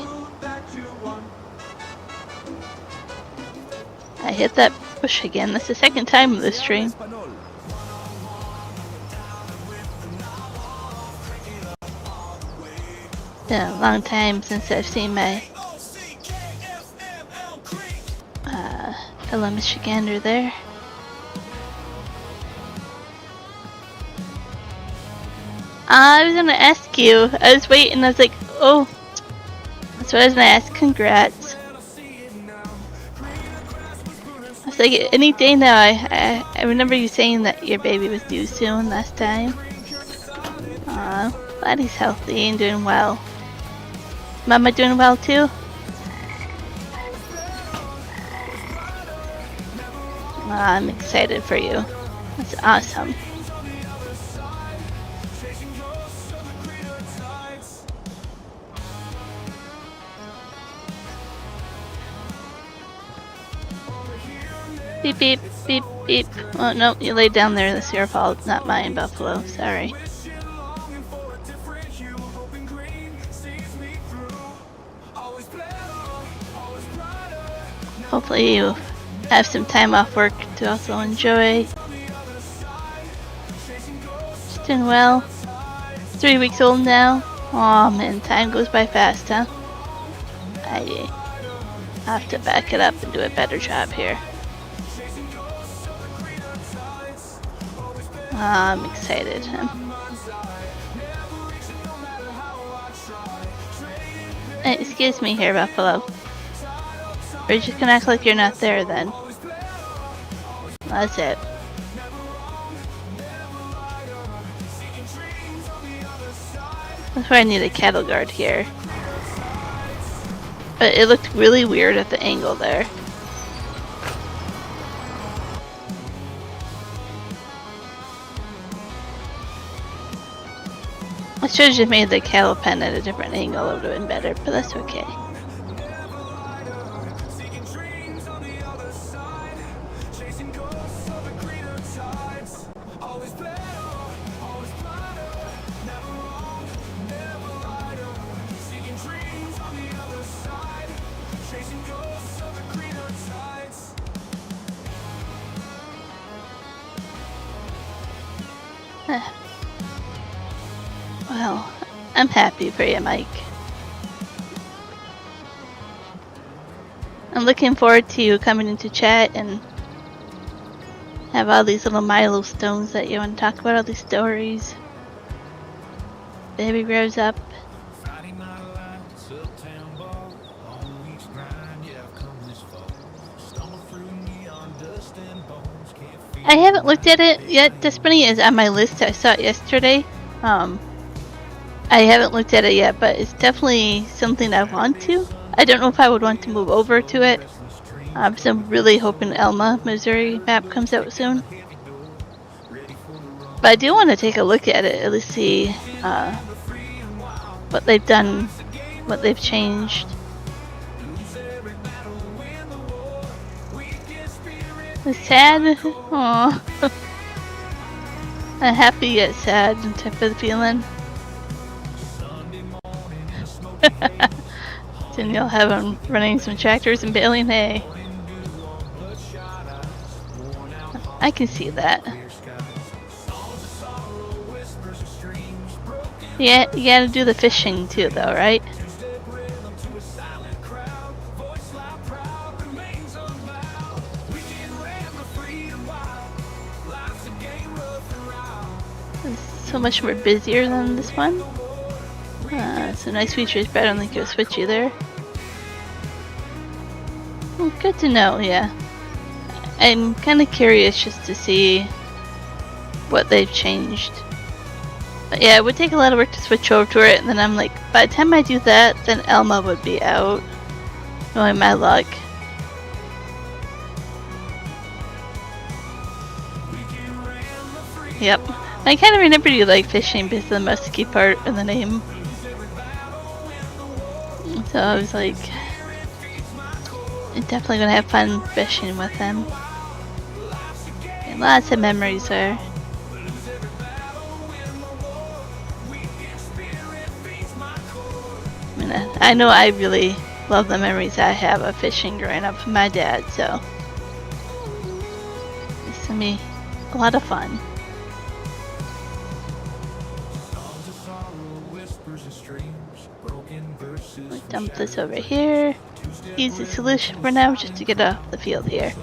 I hit that bush again. That's the second time of this stream. Been a long time since I've seen my fellow Michigander there. I was gonna ask you. I was waiting. I was like, oh, that's what I was gonna ask. Congrats. I was like, any day now. I remember you saying that your baby was due soon last time. Aw, glad he's healthy and doing well. Mama doing well too? I'm excited for you. That's awesome. Beep, beep, beep, beep. Oh, no, you laid down there. That's your fault, not mine, Buffalo. Sorry. Hopefully you have some time off work to also enjoy. Just doing well. 3 weeks old now. Aw, man, time goes by fast, huh? I have to back it up and do a better job here. I'm excited. Hey, excuse me here, Buffalo. Or you just gonna act like you're not there then? That's it. That's why I need a cattle guard here. But it looked really weird at the angle there. I should have just made the cattle pen at a different angle. It would have been better, but that's okay. Well, I'm happy for you, Mike. I'm looking forward to you coming into chat and have all these little milestones that you want to talk about, all these stories. Baby grows up. I haven't looked at it yet. Destiny is on my list. I saw it yesterday. I haven't looked at it yet, but it's definitely something I want to. I don't know if I would want to move over to it. So I'm really hoping Elma, Missouri map comes out soon. But I do want to take a look at it, at least see what they've done, what they've changed. It's sad. Aww. A happy yet sad type of feeling. Then you'll have them running some tractors and baling hay. I can see that. Yeah, you gotta do the fishing too, though, right? It's so much more busier than this one. So nice features, but I don't think you'll switch you there. Well, good to know, yeah. I'm kind of curious just to see what they've changed. But yeah, it would take a lot of work to switch over to it, and then I'm like, by the time I do that, then Elma would be out. Knowing my luck. Yep. I kind of remember you like fishing because of the musky part in the name. So I was like, I'm definitely gonna have fun fishing with him. And lots of memories there. I know I really love the memories I have of fishing growing up with my dad, so it's gonna be a lot of fun. Dump this over here. Easy solution for now, just to get off the field here.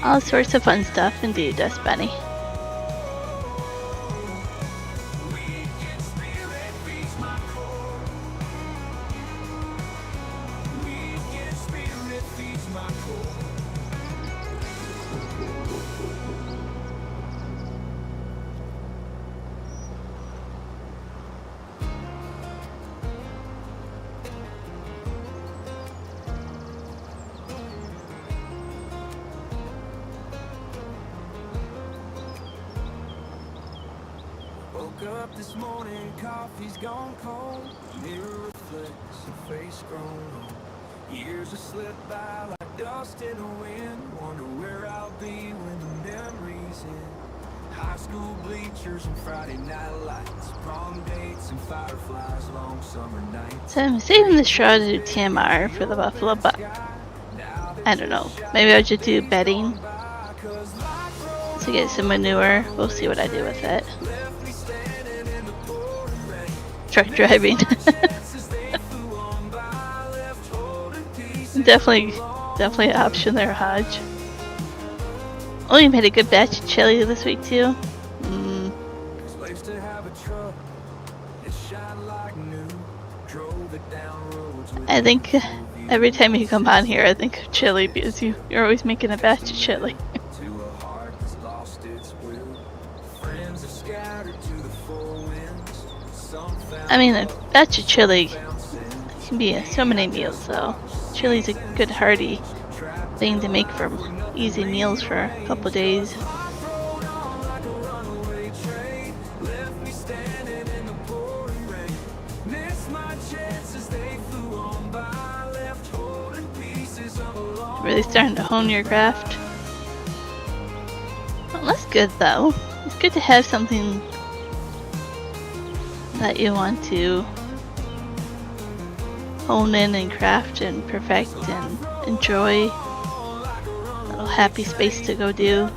All sorts of fun stuff indeed, Dust Bunny. Woke up this morning, coffee's gone cold. Mirror reflects a face grown old. Years have slipped by like dust in the wind. Wonder where I'll be when the memories end. High school bleachers and Friday night lights, prom dates and fireflies, long summer nights. So I'm saving the shrouded TMR for the buffalo, but I don't know. Maybe I'll just do bedding to get some manure. We'll see what I do with it. Truck driving. Definitely an option there, Hodge. Oh, you made a good batch of chili this week too. I think every time you come on here, I think of chili because you're always making a batch of chili. I mean, a batch of chili can be so many meals, though. Chili's a good hearty thing to make for easy meals for a couple of days. Really starting to hone your craft. Well, that's good, though. It's good to have something that you want to hone in and craft and perfect and enjoy. A little happy space to go do.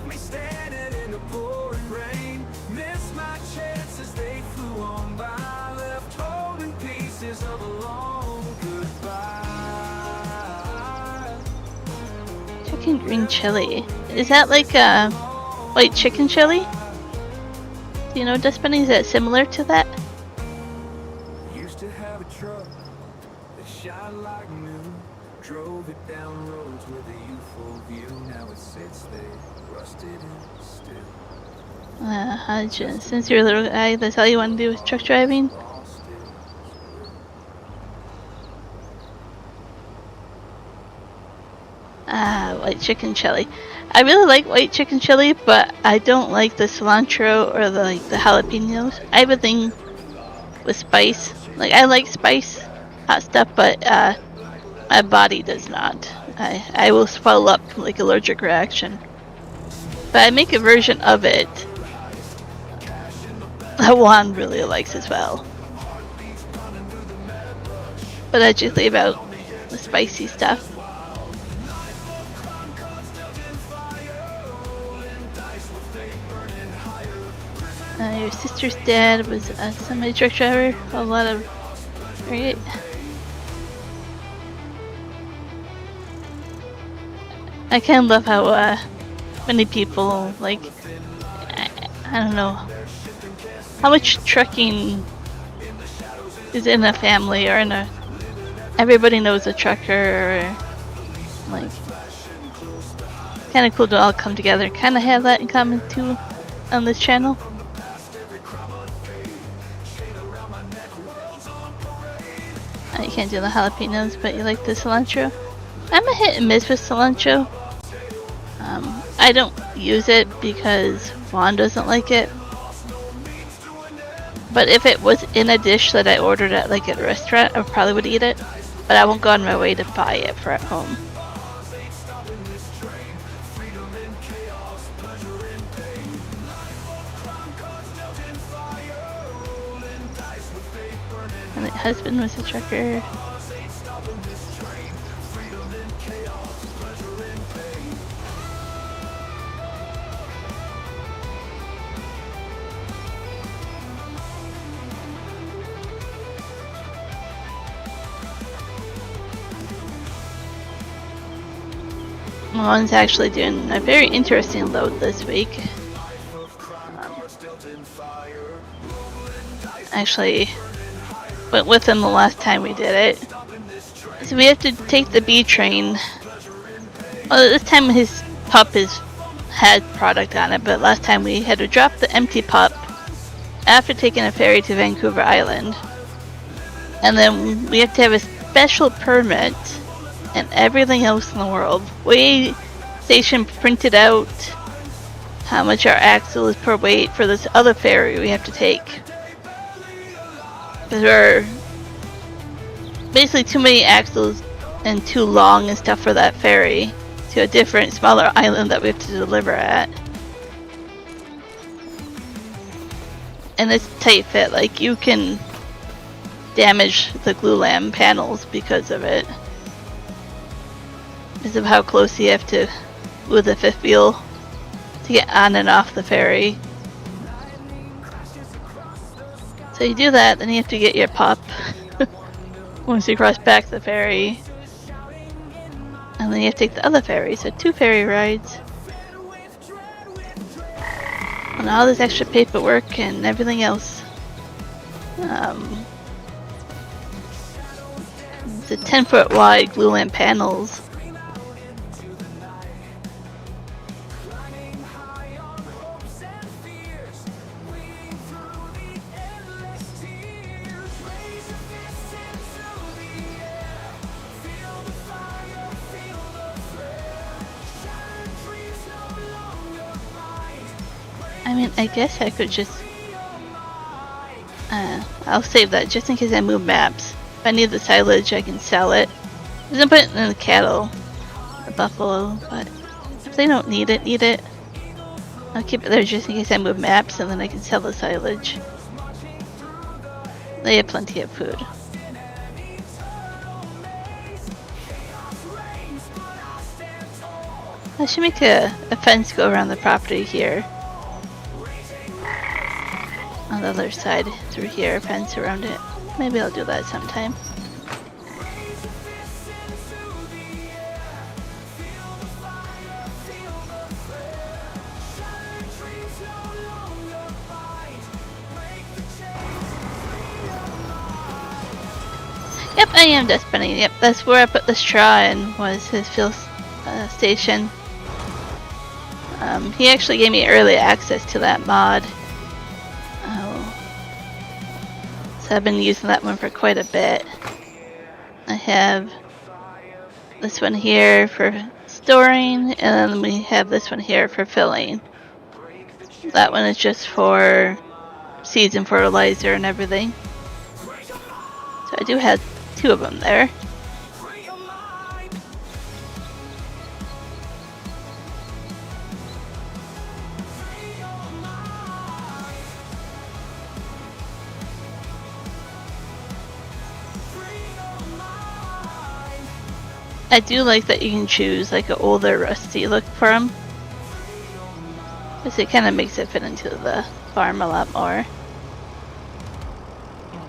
Chicken green chili. Is that like a white chicken chili? Do you know, Dust Bunny? Is that similar to that? Used to have a truck that shine like new. Drove it down roads with a youthful view. Now it sits there, rusted and still. Hodge, since you're a little guy, that's all you want to do is truck driving? White chicken chili. I really like white chicken chili, but I don't like the cilantro or the jalapenos. I have a thing with spice. Like, I like spice, hot stuff, but my body does not. I will swell up like allergic reaction. But I make a version of it that Juan really likes as well. But I just leave out the spicy stuff. Your sister's dad was a semi truck driver. A lot of, right? I kind of love how many people, like, I don't know how much trucking is in a family or in a. Everybody knows a trucker, or like, kind of cool to all come together. Kind of have that in common too on this channel. You can't do the jalapenos, but you like the cilantro. I'm a hit and miss with cilantro. I don't use it because Juan doesn't like it. But if it was in a dish that I ordered at like a restaurant, I probably would eat it. But I won't go on my way to buy it for at home. And my husband was a trucker. One's actually doing a very interesting load this week. Actually went with him the last time we did it. So we have to take the B train. Well, this time his pup had product on it, but last time we had to drop the empty pup after taking a ferry to Vancouver Island. And then we have to have a special permit and everything else in the world. Weigh station printed out how much our axle is per weight for this other ferry we have to take. Because we're basically too many axles and too long and stuff for that ferry to a different, smaller island that we have to deliver at. And it's tight fit, like you can damage the glulam panels because of it. Because of how close you have to glue the fifth wheel to get on and off the ferry. So you do that, then you have to get your pup once you cross back the ferry. And then you have to take the other ferry, so 2 ferry rides. And all this extra paperwork and everything else. It's a 10-foot wide glulam panels. I mean, I guess I could just... I'll save that just in case I move maps. If I need the silage, I can sell it. I'm gonna put it in the cattle, the buffalo, but if they don't need it, I'll keep it there just in case I move maps, and then I can sell the silage. They have plenty of food. I should make a fence go around the property here. On the other side, through here, a fence around it. Maybe I'll do that sometime. Yep, I am dust bunny. Yep, that's where I put the straw in, was his fuel station. He actually gave me early access to that mod. So I've been using that one for quite a bit. I have this one here for storing, and then we have this one here for filling. That one is just for seeds and fertilizer and everything. So I do have 2 of them there. I do like that you can choose like an older rusty look for them. Because it kind of makes it fit into the farm a lot more.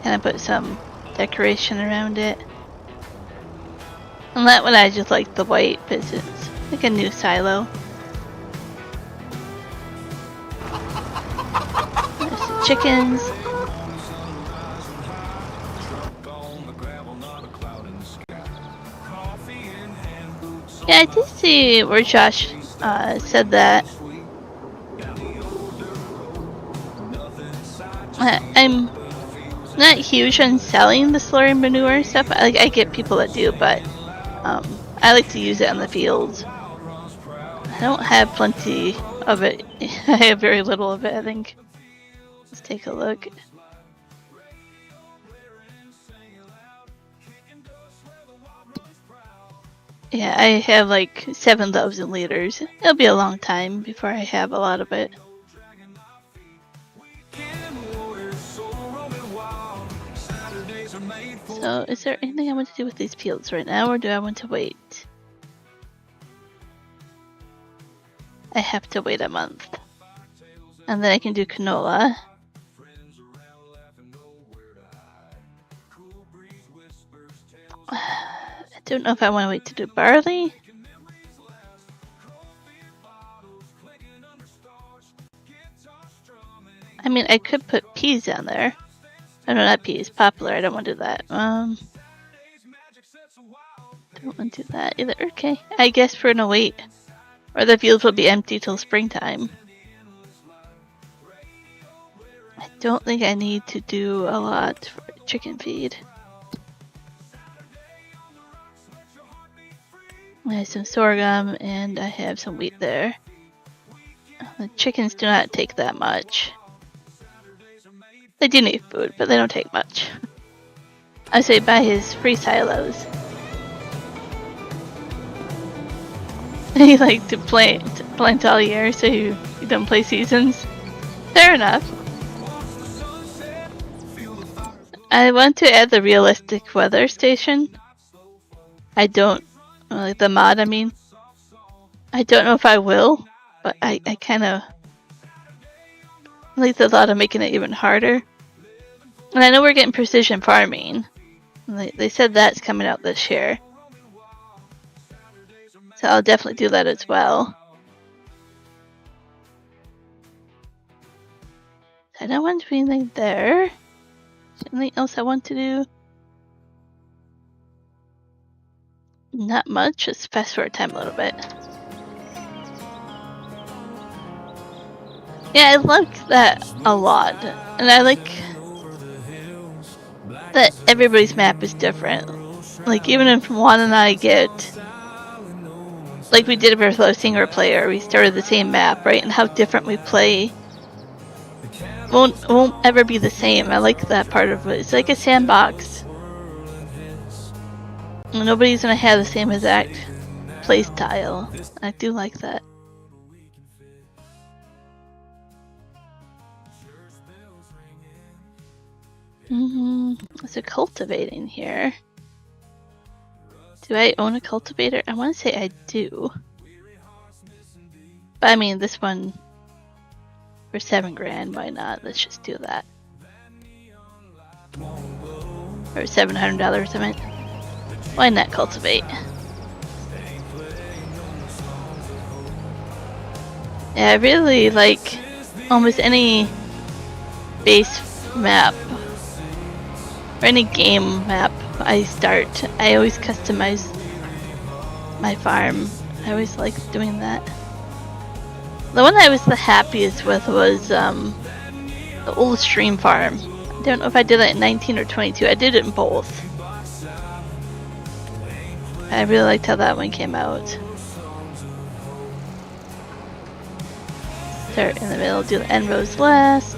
And I put some decoration around it. And that one I just like the white because it's like a new silo. There's the chickens. Yeah, I did see where Josh said that. I'm not huge on selling the slurry manure stuff. I get people that do, but I like to use it on the fields. I don't have plenty of it. I have very little of it, I think. Let's take a look. Yeah, I have like 7,000 liters. It'll be a long time before I have a lot of it. So, is there anything I want to do with these fields right now, or do I want to wait? I have to wait a month. And then I can do canola. I don't know if I want to wait to do barley. I mean, I could put peas down there. Oh, no, not peas. Poplar. I don't want to do that. Don't want to do that either. Okay. I guess we're gonna wait. Or the fields will be empty till springtime. I don't think I need to do a lot for chicken feed. I have some sorghum and I have some wheat there. The chickens do not take that much. They do need food, but they don't take much. I say buy his free silos. You like to plant all year, so you don't play seasons. Fair enough. I want to add the realistic weather station. I don't like the mod. I mean, I don't know if I will, but I kind of like the thought of making it even harder. And I know we're getting precision farming. They said that's coming out this year. So I'll definitely do that as well. I don't want to do anything there. Is there anything else I want to do? Not much. Just fast forward time a little bit. Yeah, I like that a lot. And I like that everybody's map is different. Like, even if Juan and I get, like we did with our single player, we started the same map, right? And how different we play won't ever be the same. I like that part of it. It's like a sandbox. Nobody's gonna have the same exact play style. I do like that. There's a cultivating here. Do I own a cultivator? I want to say I do. But I mean, this one for $7 grand, why not? Let's just do that. Or $700, I meant. Why not cultivate? Yeah, I really like almost any base map or any game map I start. I always customize my farm. I always like doing that. The one I was the happiest with was the old stream farm. I don't know if I did that in 19 or 22. I did it in both. I really liked how that one came out. Start in the middle, do the end rows last.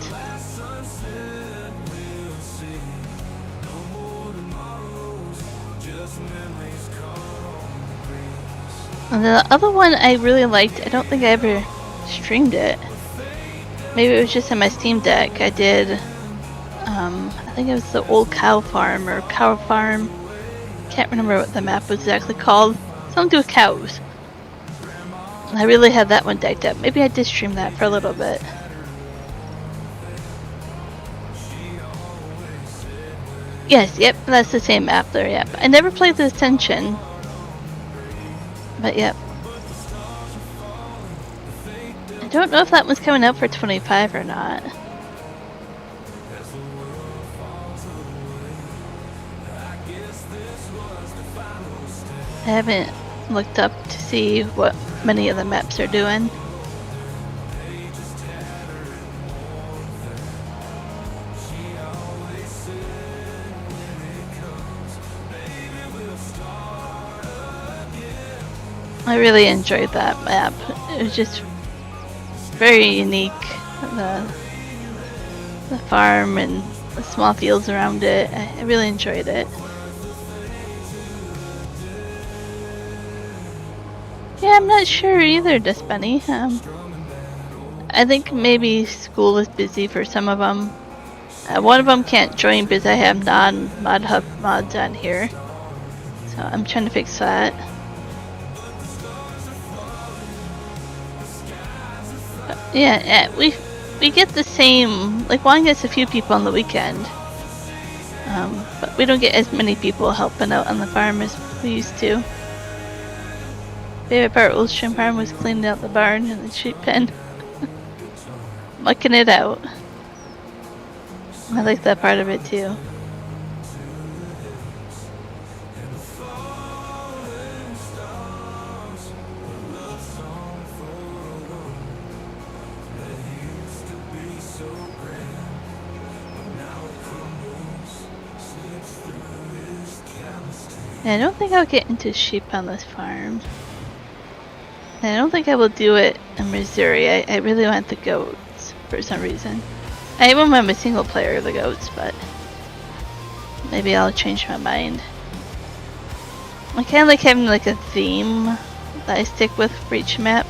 And the other one I really liked, I don't think I ever streamed it. Maybe it was just in my Steam Deck. I did, I think it was the old cow farm or cow farm. Can't remember what the map was exactly called. Something to do with cows. I really had that one decked up. Maybe I did stream that for a little bit. Yes, yep, that's the same map there, yep. I never played the Ascension. But yep. I don't know if that one's coming out for 25 or not. I haven't looked up to see what many of the maps are doing. I really enjoyed that map. It was just very unique. The farm and the small fields around it. I really enjoyed it. Yeah, I'm not sure either, Despeni. I think maybe school is busy for some of them. One of them can't join because I have non-Mod Hub mods on here. So I'm trying to fix that. But yeah, we get the same, like one gets a few people on the weekend. But we don't get as many people helping out on the farm as we used to. Favorite part of Old Stream Farm was cleaning out the barn and the sheep pen. Mucking it out. I like that part of it too. And I don't think I'll get into sheep on this farm. And I don't think I will do it in Missouri. I really want the goats for some reason. I even want a single player of the goats, but maybe I'll change my mind. I kind of like having like a theme that I stick with for each map.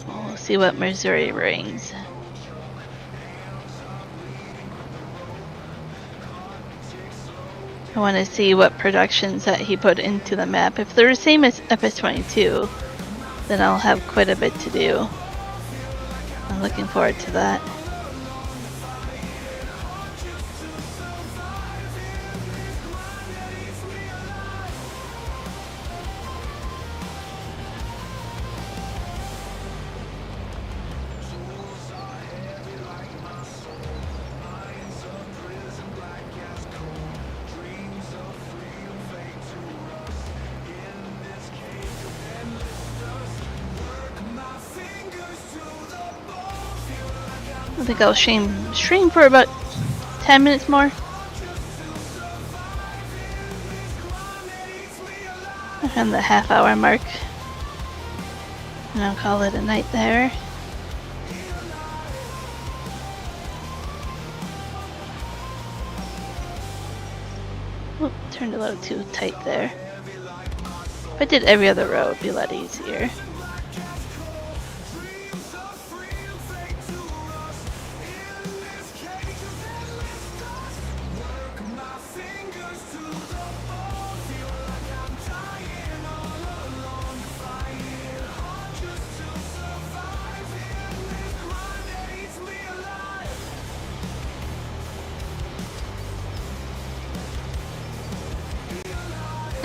We'll see what Missouri brings. I want to see what productions that he put into the map. If they're the same as FS22, then I'll have quite a bit to do. I'm looking forward to that. I think I'll stream for about 10 minutes more. Around the half-hour mark. And I'll call it a night there. Oop, turned a little too tight there. If I did every other row, it would be a lot easier.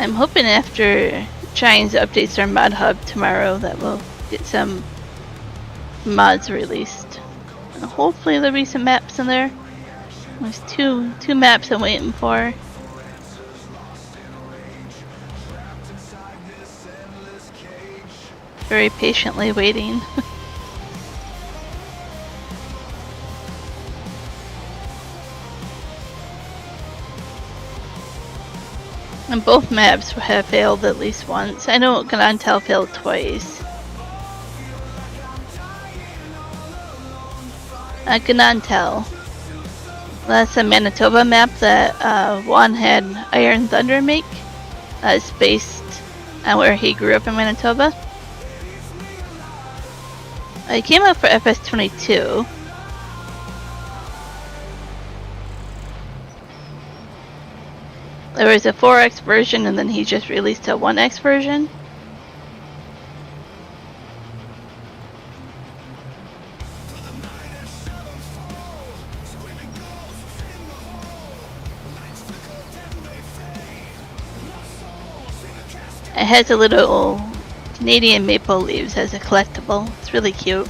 I'm hoping after Giants updates their mod hub tomorrow that we'll get some mods released. And hopefully there'll be some maps in there. There's two maps I'm waiting for. Very patiently waiting. And both maps have failed at least once. I know Ganantel failed twice. Ganantel. That's a Manitoba map that Juan had Iron Thunder make. It's based on where he grew up in Manitoba. It came out for FS22. There was a 4X version and then he just released a 1X version. It has a little Canadian maple leaves as a collectible. It's really cute.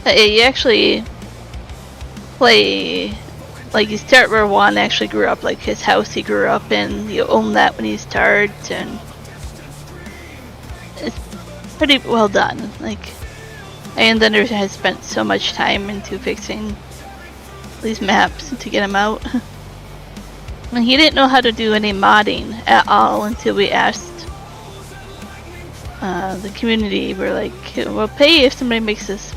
You actually play, like you start where Juan actually grew up, like his house he grew up in. You own that when you start, and it's pretty well done. Like, Iron Thunder has spent so much time into fixing these maps to get them out. And he didn't know how to do any modding at all until we asked the community. We're like, we'll pay if somebody makes this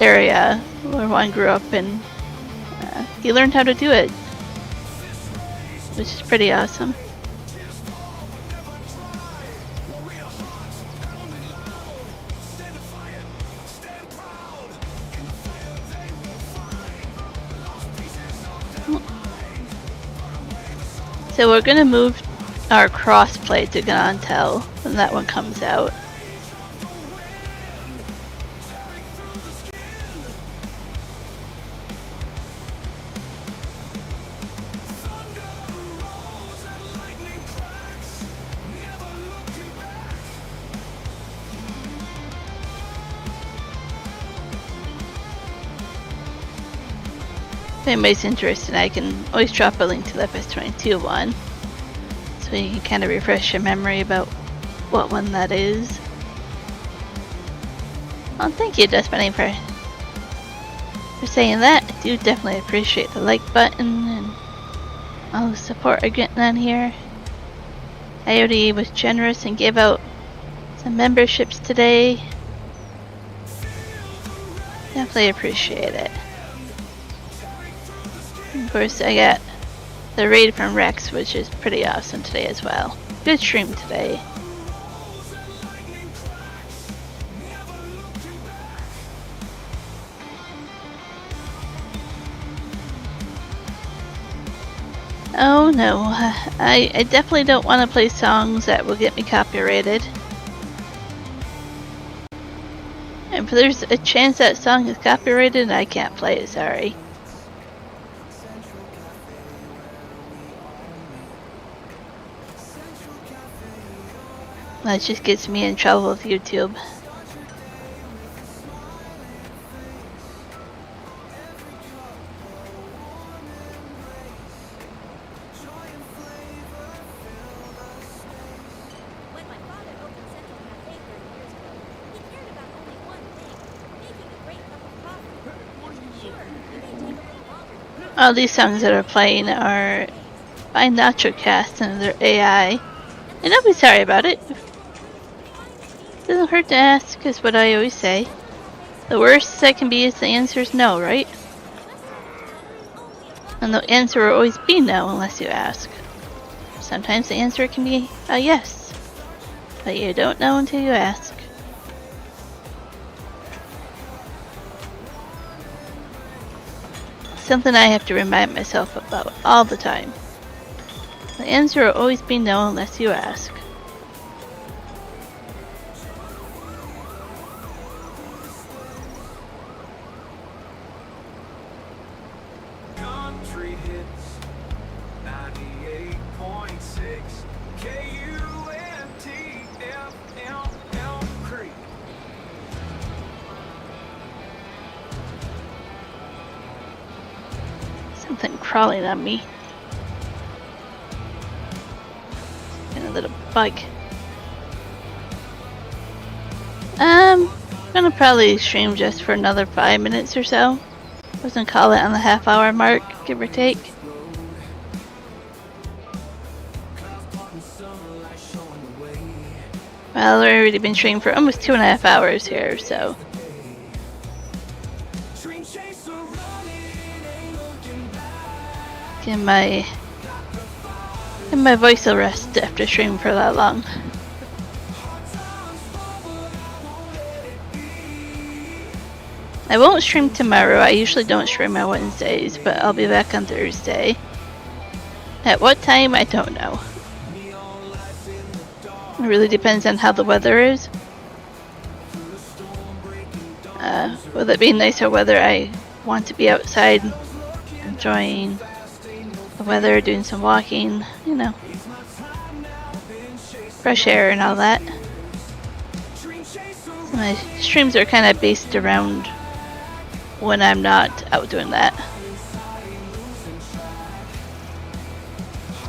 area where Juan grew up, and he learned how to do it, which is pretty awesome. So we're gonna move our crossplay to Ganantel when that one comes out. If anybody's interested, I can always drop a link to the FS22 one, so you can kind of refresh your memory about what one that is. Well, thank you, Dustbunny, for saying that. I do definitely appreciate the like button and all the support I'm getting on here. IoT was generous and gave out some memberships today. Definitely appreciate it. Of course, I got the raid from Rex, which is pretty awesome today as well. Good stream today. Oh no, I definitely don't want to play songs that will get me copyrighted. And if there's a chance that song is copyrighted, I can't play it, sorry. That just gets me in trouble with YouTube. All these songs that are playing are by NachoCast and their AI. And don't be sorry about it. Doesn't hurt to ask, is what I always say. The worst that can be is the answer is no, right? And the answer will always be no unless you ask. Sometimes the answer can be a yes. But you don't know until you ask. Something I have to remind myself about all the time. The answer will always be no unless you ask. Country hits 98.6 KUNTFLL Creek. Something crawling on me. And a little bug. I'm gonna probably stream just for another 5 minutes or so. I was gonna call it on the half-hour mark, give or take. Well, I've already been streaming for almost 2.5 hours here, so. Give my voice a rest after streaming for that long. I won't stream tomorrow. I usually don't stream on Wednesdays, but I'll be back on Thursday. At what time, I don't know. It really depends on how the weather is. With it being nicer weather, I want to be outside enjoying the weather, doing some walking, you know, fresh air and all that. So my streams are kind of based around when I'm not out doing that.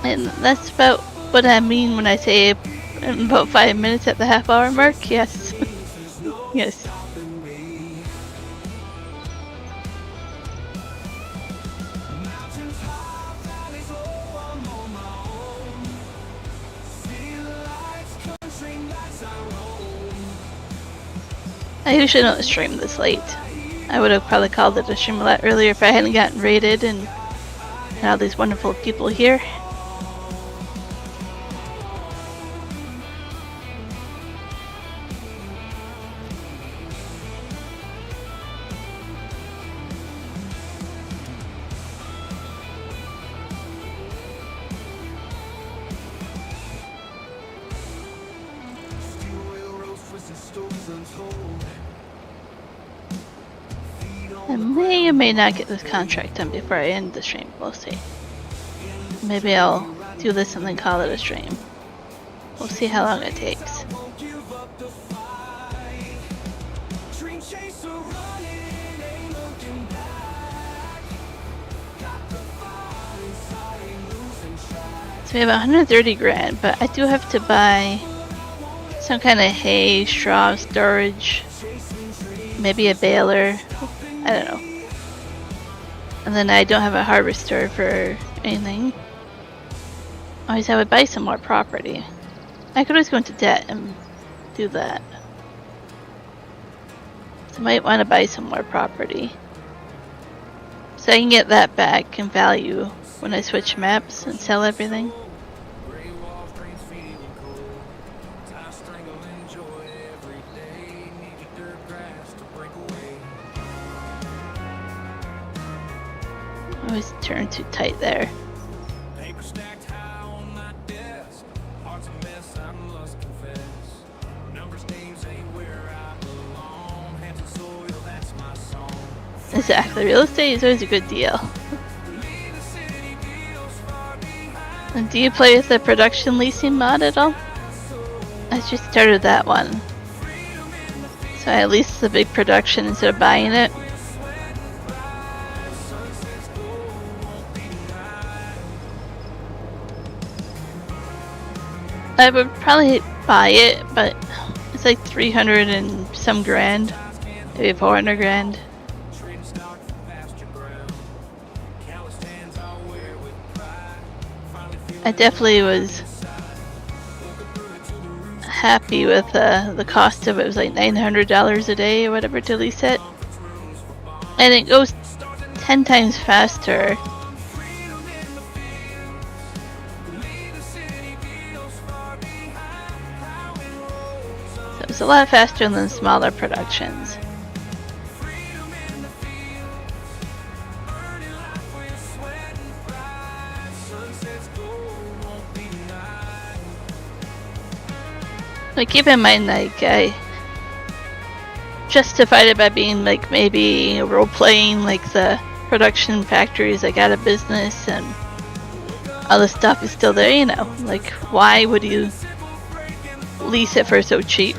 And that's about what I mean when I say in about 5 minutes at the half-hour mark. Yes. Yes. I usually don't stream this late. I would have probably called it a stream a lot earlier if I hadn't gotten raided and had all these wonderful people here. I may or may not get this contract done before I end the stream. We'll see. Maybe I'll do this and then call it a stream. We'll see how long it takes. We have 130 grand, but I do have to buy some kind of hay, straw, storage, maybe a baler. I don't know. And then I don't have a harvester for anything. Always I would buy some more property. I could always go into debt and do that. So I might want to buy some more property. So I can get that back in value when I switch maps and sell everything. Gray walls, drains feeling cold. Tie strangle, enjoy every day. Need your dirt grass to break away. Always turn too tight there. Paper stacked high on my desk. Heart's a mess, I must confess. Numbers, names ain't where I belong. Hands and soil, that's my song. Exactly. Real estate is always a good deal. Leave the city, feels far behind. And do you play with the production leasing mod at all? I just started that one. So I lease the big production instead of buying it. I would probably buy it, but it's like 300 and some grand. Maybe 400 grand. Trading stock for pasture ground. Calloused hands I'll wear with pride. Finally feel I definitely was happy with the cost of it. It was like $900 a day or whatever to lease it. And it goes 10 times faster. So it's a lot faster than smaller productions. But keep in mind, like, I justified it by being like maybe role playing, like the production factories like out of business and all the stuff is still there, you know. Like, why would you lease it for so cheap?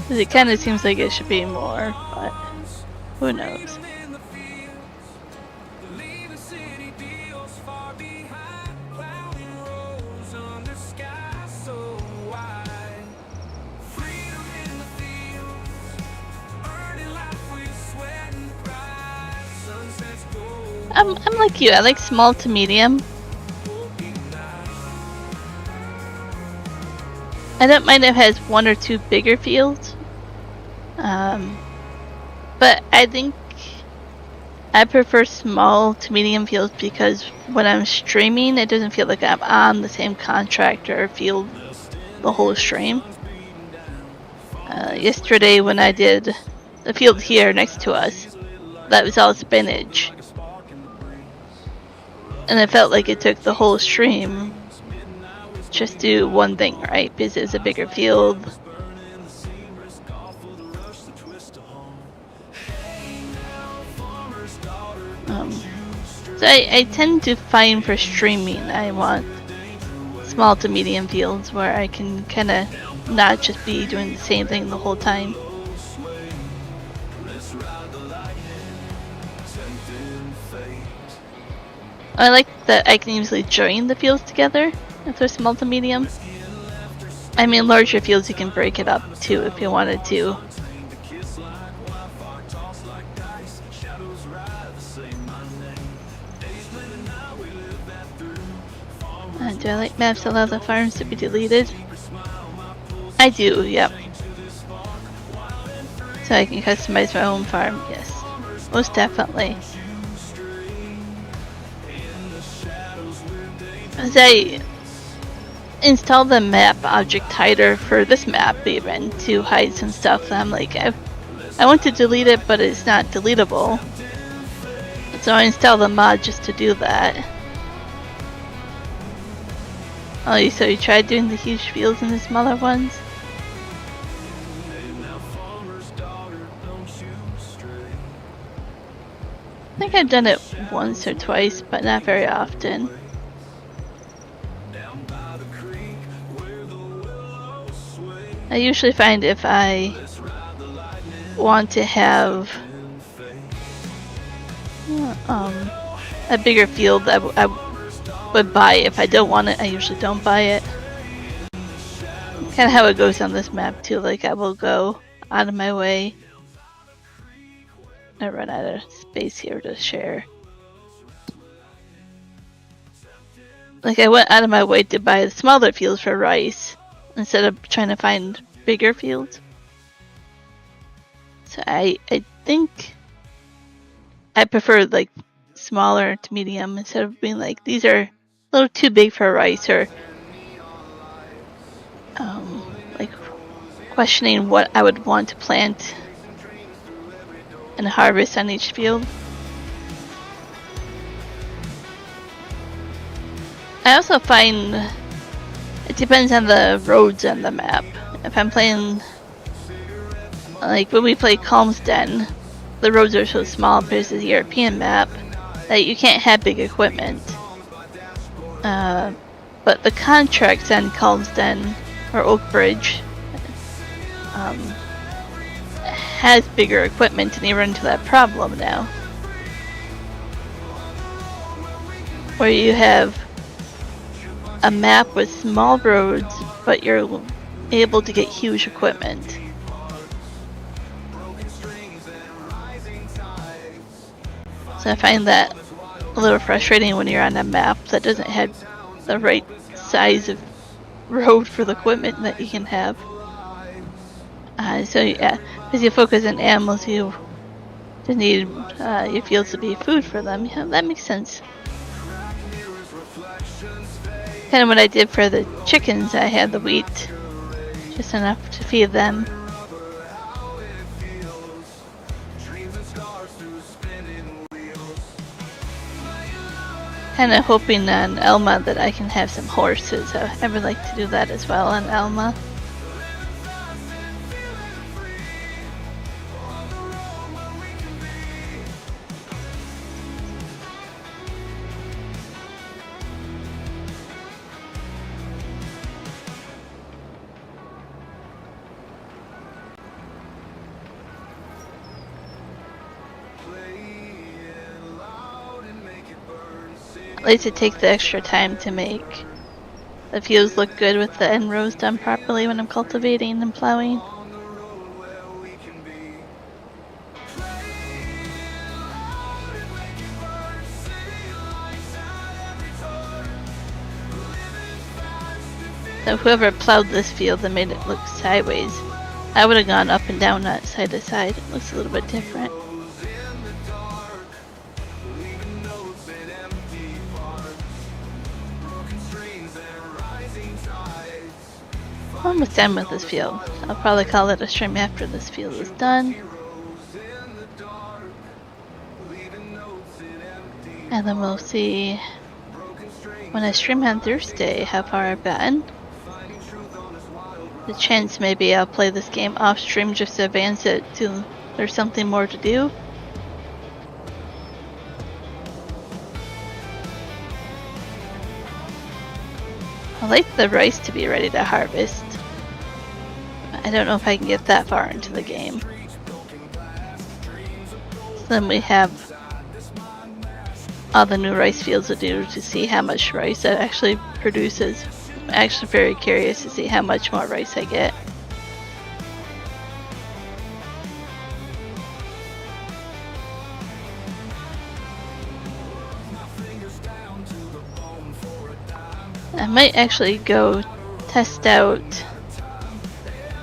'Cause it kind of seems like it should be more, but who knows? leave the city, feels far behind. Cloudy roads under sky so wide. Freedom in the fields, earning life with sweat and pride. Sunsets gold. I'm like you. I like small to medium. I don't mind if it has one or two bigger fields. But I think I prefer small to medium fields because when I'm streaming, it doesn't feel like I'm on the same contract or field the whole stream. Yesterday when I did the field here next to us, that was all spinach. And it felt like it took the whole stream just do one thing, right? Because it's a bigger field. So I tend to find for streaming, I want small to medium fields where I can kind of not just be doing the same thing the whole time. I like that I can easily join the fields together if they're small to medium. I mean, larger fields you can break it up too if you wanted to. Do I like maps that allow the farms to be deleted? I do, yep. So I can customize my own farm, yes. Most definitely. As I installed the map object hider for this map even to hide some stuff, I'm like, I want to delete it, but it's not deletable. So I installed the mod just to do that. Oh, so you tried doing the huge fields and the smaller ones? I think I've done it once or twice, but not very often. I usually find if I want to have a bigger field, would buy it. If I don't want it, I usually don't buy it. Kind of how it goes on this map too. Like I will go out of my way. I run out of space here to share. Like I went out of my way to buy the smaller fields for rice instead of trying to find bigger fields. So I think I prefer like smaller to medium instead of being like these are a little too big for rice, or like questioning what I would want to plant and harvest on each field. I also find it depends on the roads on the map. If I'm playing, like when we play Calm's Den, the roads are so small versus the European map that you can't have big equipment. But the contracts on Calm's Den or Oak Bridge has bigger equipment, and you run into that problem now, where you have a map with small roads, but you're able to get huge equipment. So I find that a little frustrating when you're on a map that doesn't have the right size of road for the equipment that you can have. So yeah, as you focus on animals, you just need your fields to be food for them. Yeah, that makes sense. Kind of what I did for the chickens. I had the wheat, just enough to feed them. Kind of hoping on Elma that I can have some horses. I would like to do that as well on Elma. I like to take the extra time to make the fields look good with the end rows done properly when I'm cultivating and plowing. So whoever plowed this field and made it look sideways, I would have gone up and down, not side to side. It looks a little bit different. I'm almost done with this field. I'll probably call it a stream after this field is done. And then we'll see when I stream on Thursday how far I've gotten. The chance maybe I'll play this game off stream just to advance it till there's something more to do. I like the rice to be ready to harvest. I don't know if I can get that far into the game. So then we have all the new rice fields to do to see how much rice that actually produces. I'm actually very curious to see how much more rice I get. I might actually go test out,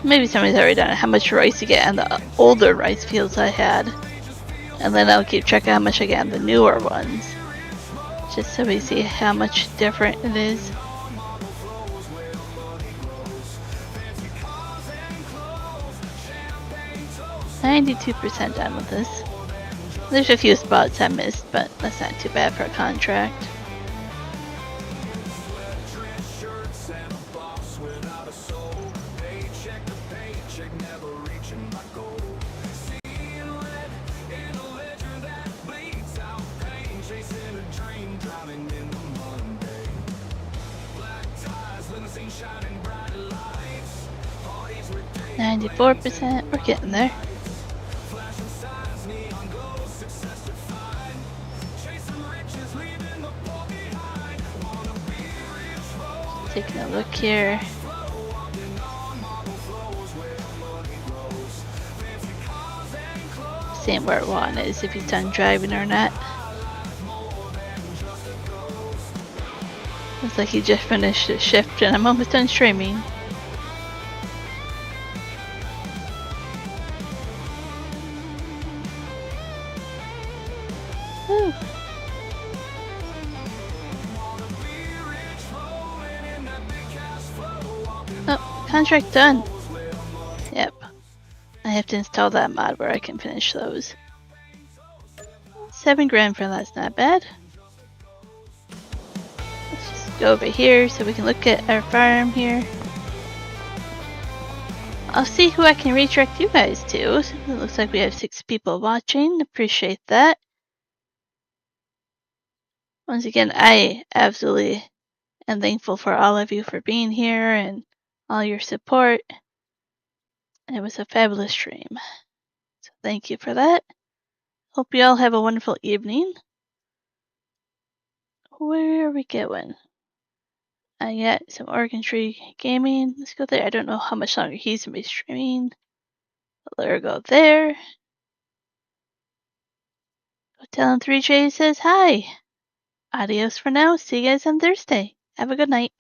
maybe somebody's already done it, how much rice you get on the older rice fields I had. And then I'll keep track of how much I get on the newer ones, just so we see how much different it is. %, done with this. There's a few spots I missed, but that's not too bad for a contract. %, we're getting there. Taking a look here. Seeing where Juan is, if he's done driving or not. Looks like he just finished his shift and I'm almost done streaming. Woo. Oh, contract done. Yep. I have to install that mod where I can finish those. $7 for that's not bad. Let's just go over here so we can look at our farm here. I'll see who I can redirect you guys to. It looks like we have 6 people watching. Appreciate that. Once again, I absolutely am thankful for all of you for being here and all your support. It was a fabulous stream. So thank you for that. Hope you all have a wonderful evening. Where are we going? I got some Oregon Tree Gaming. Let's go there. I don't know how much longer he's going to be streaming. But let her go there. Hotel 3J says hi. Adios for now. See you guys on Thursday. Have a good night.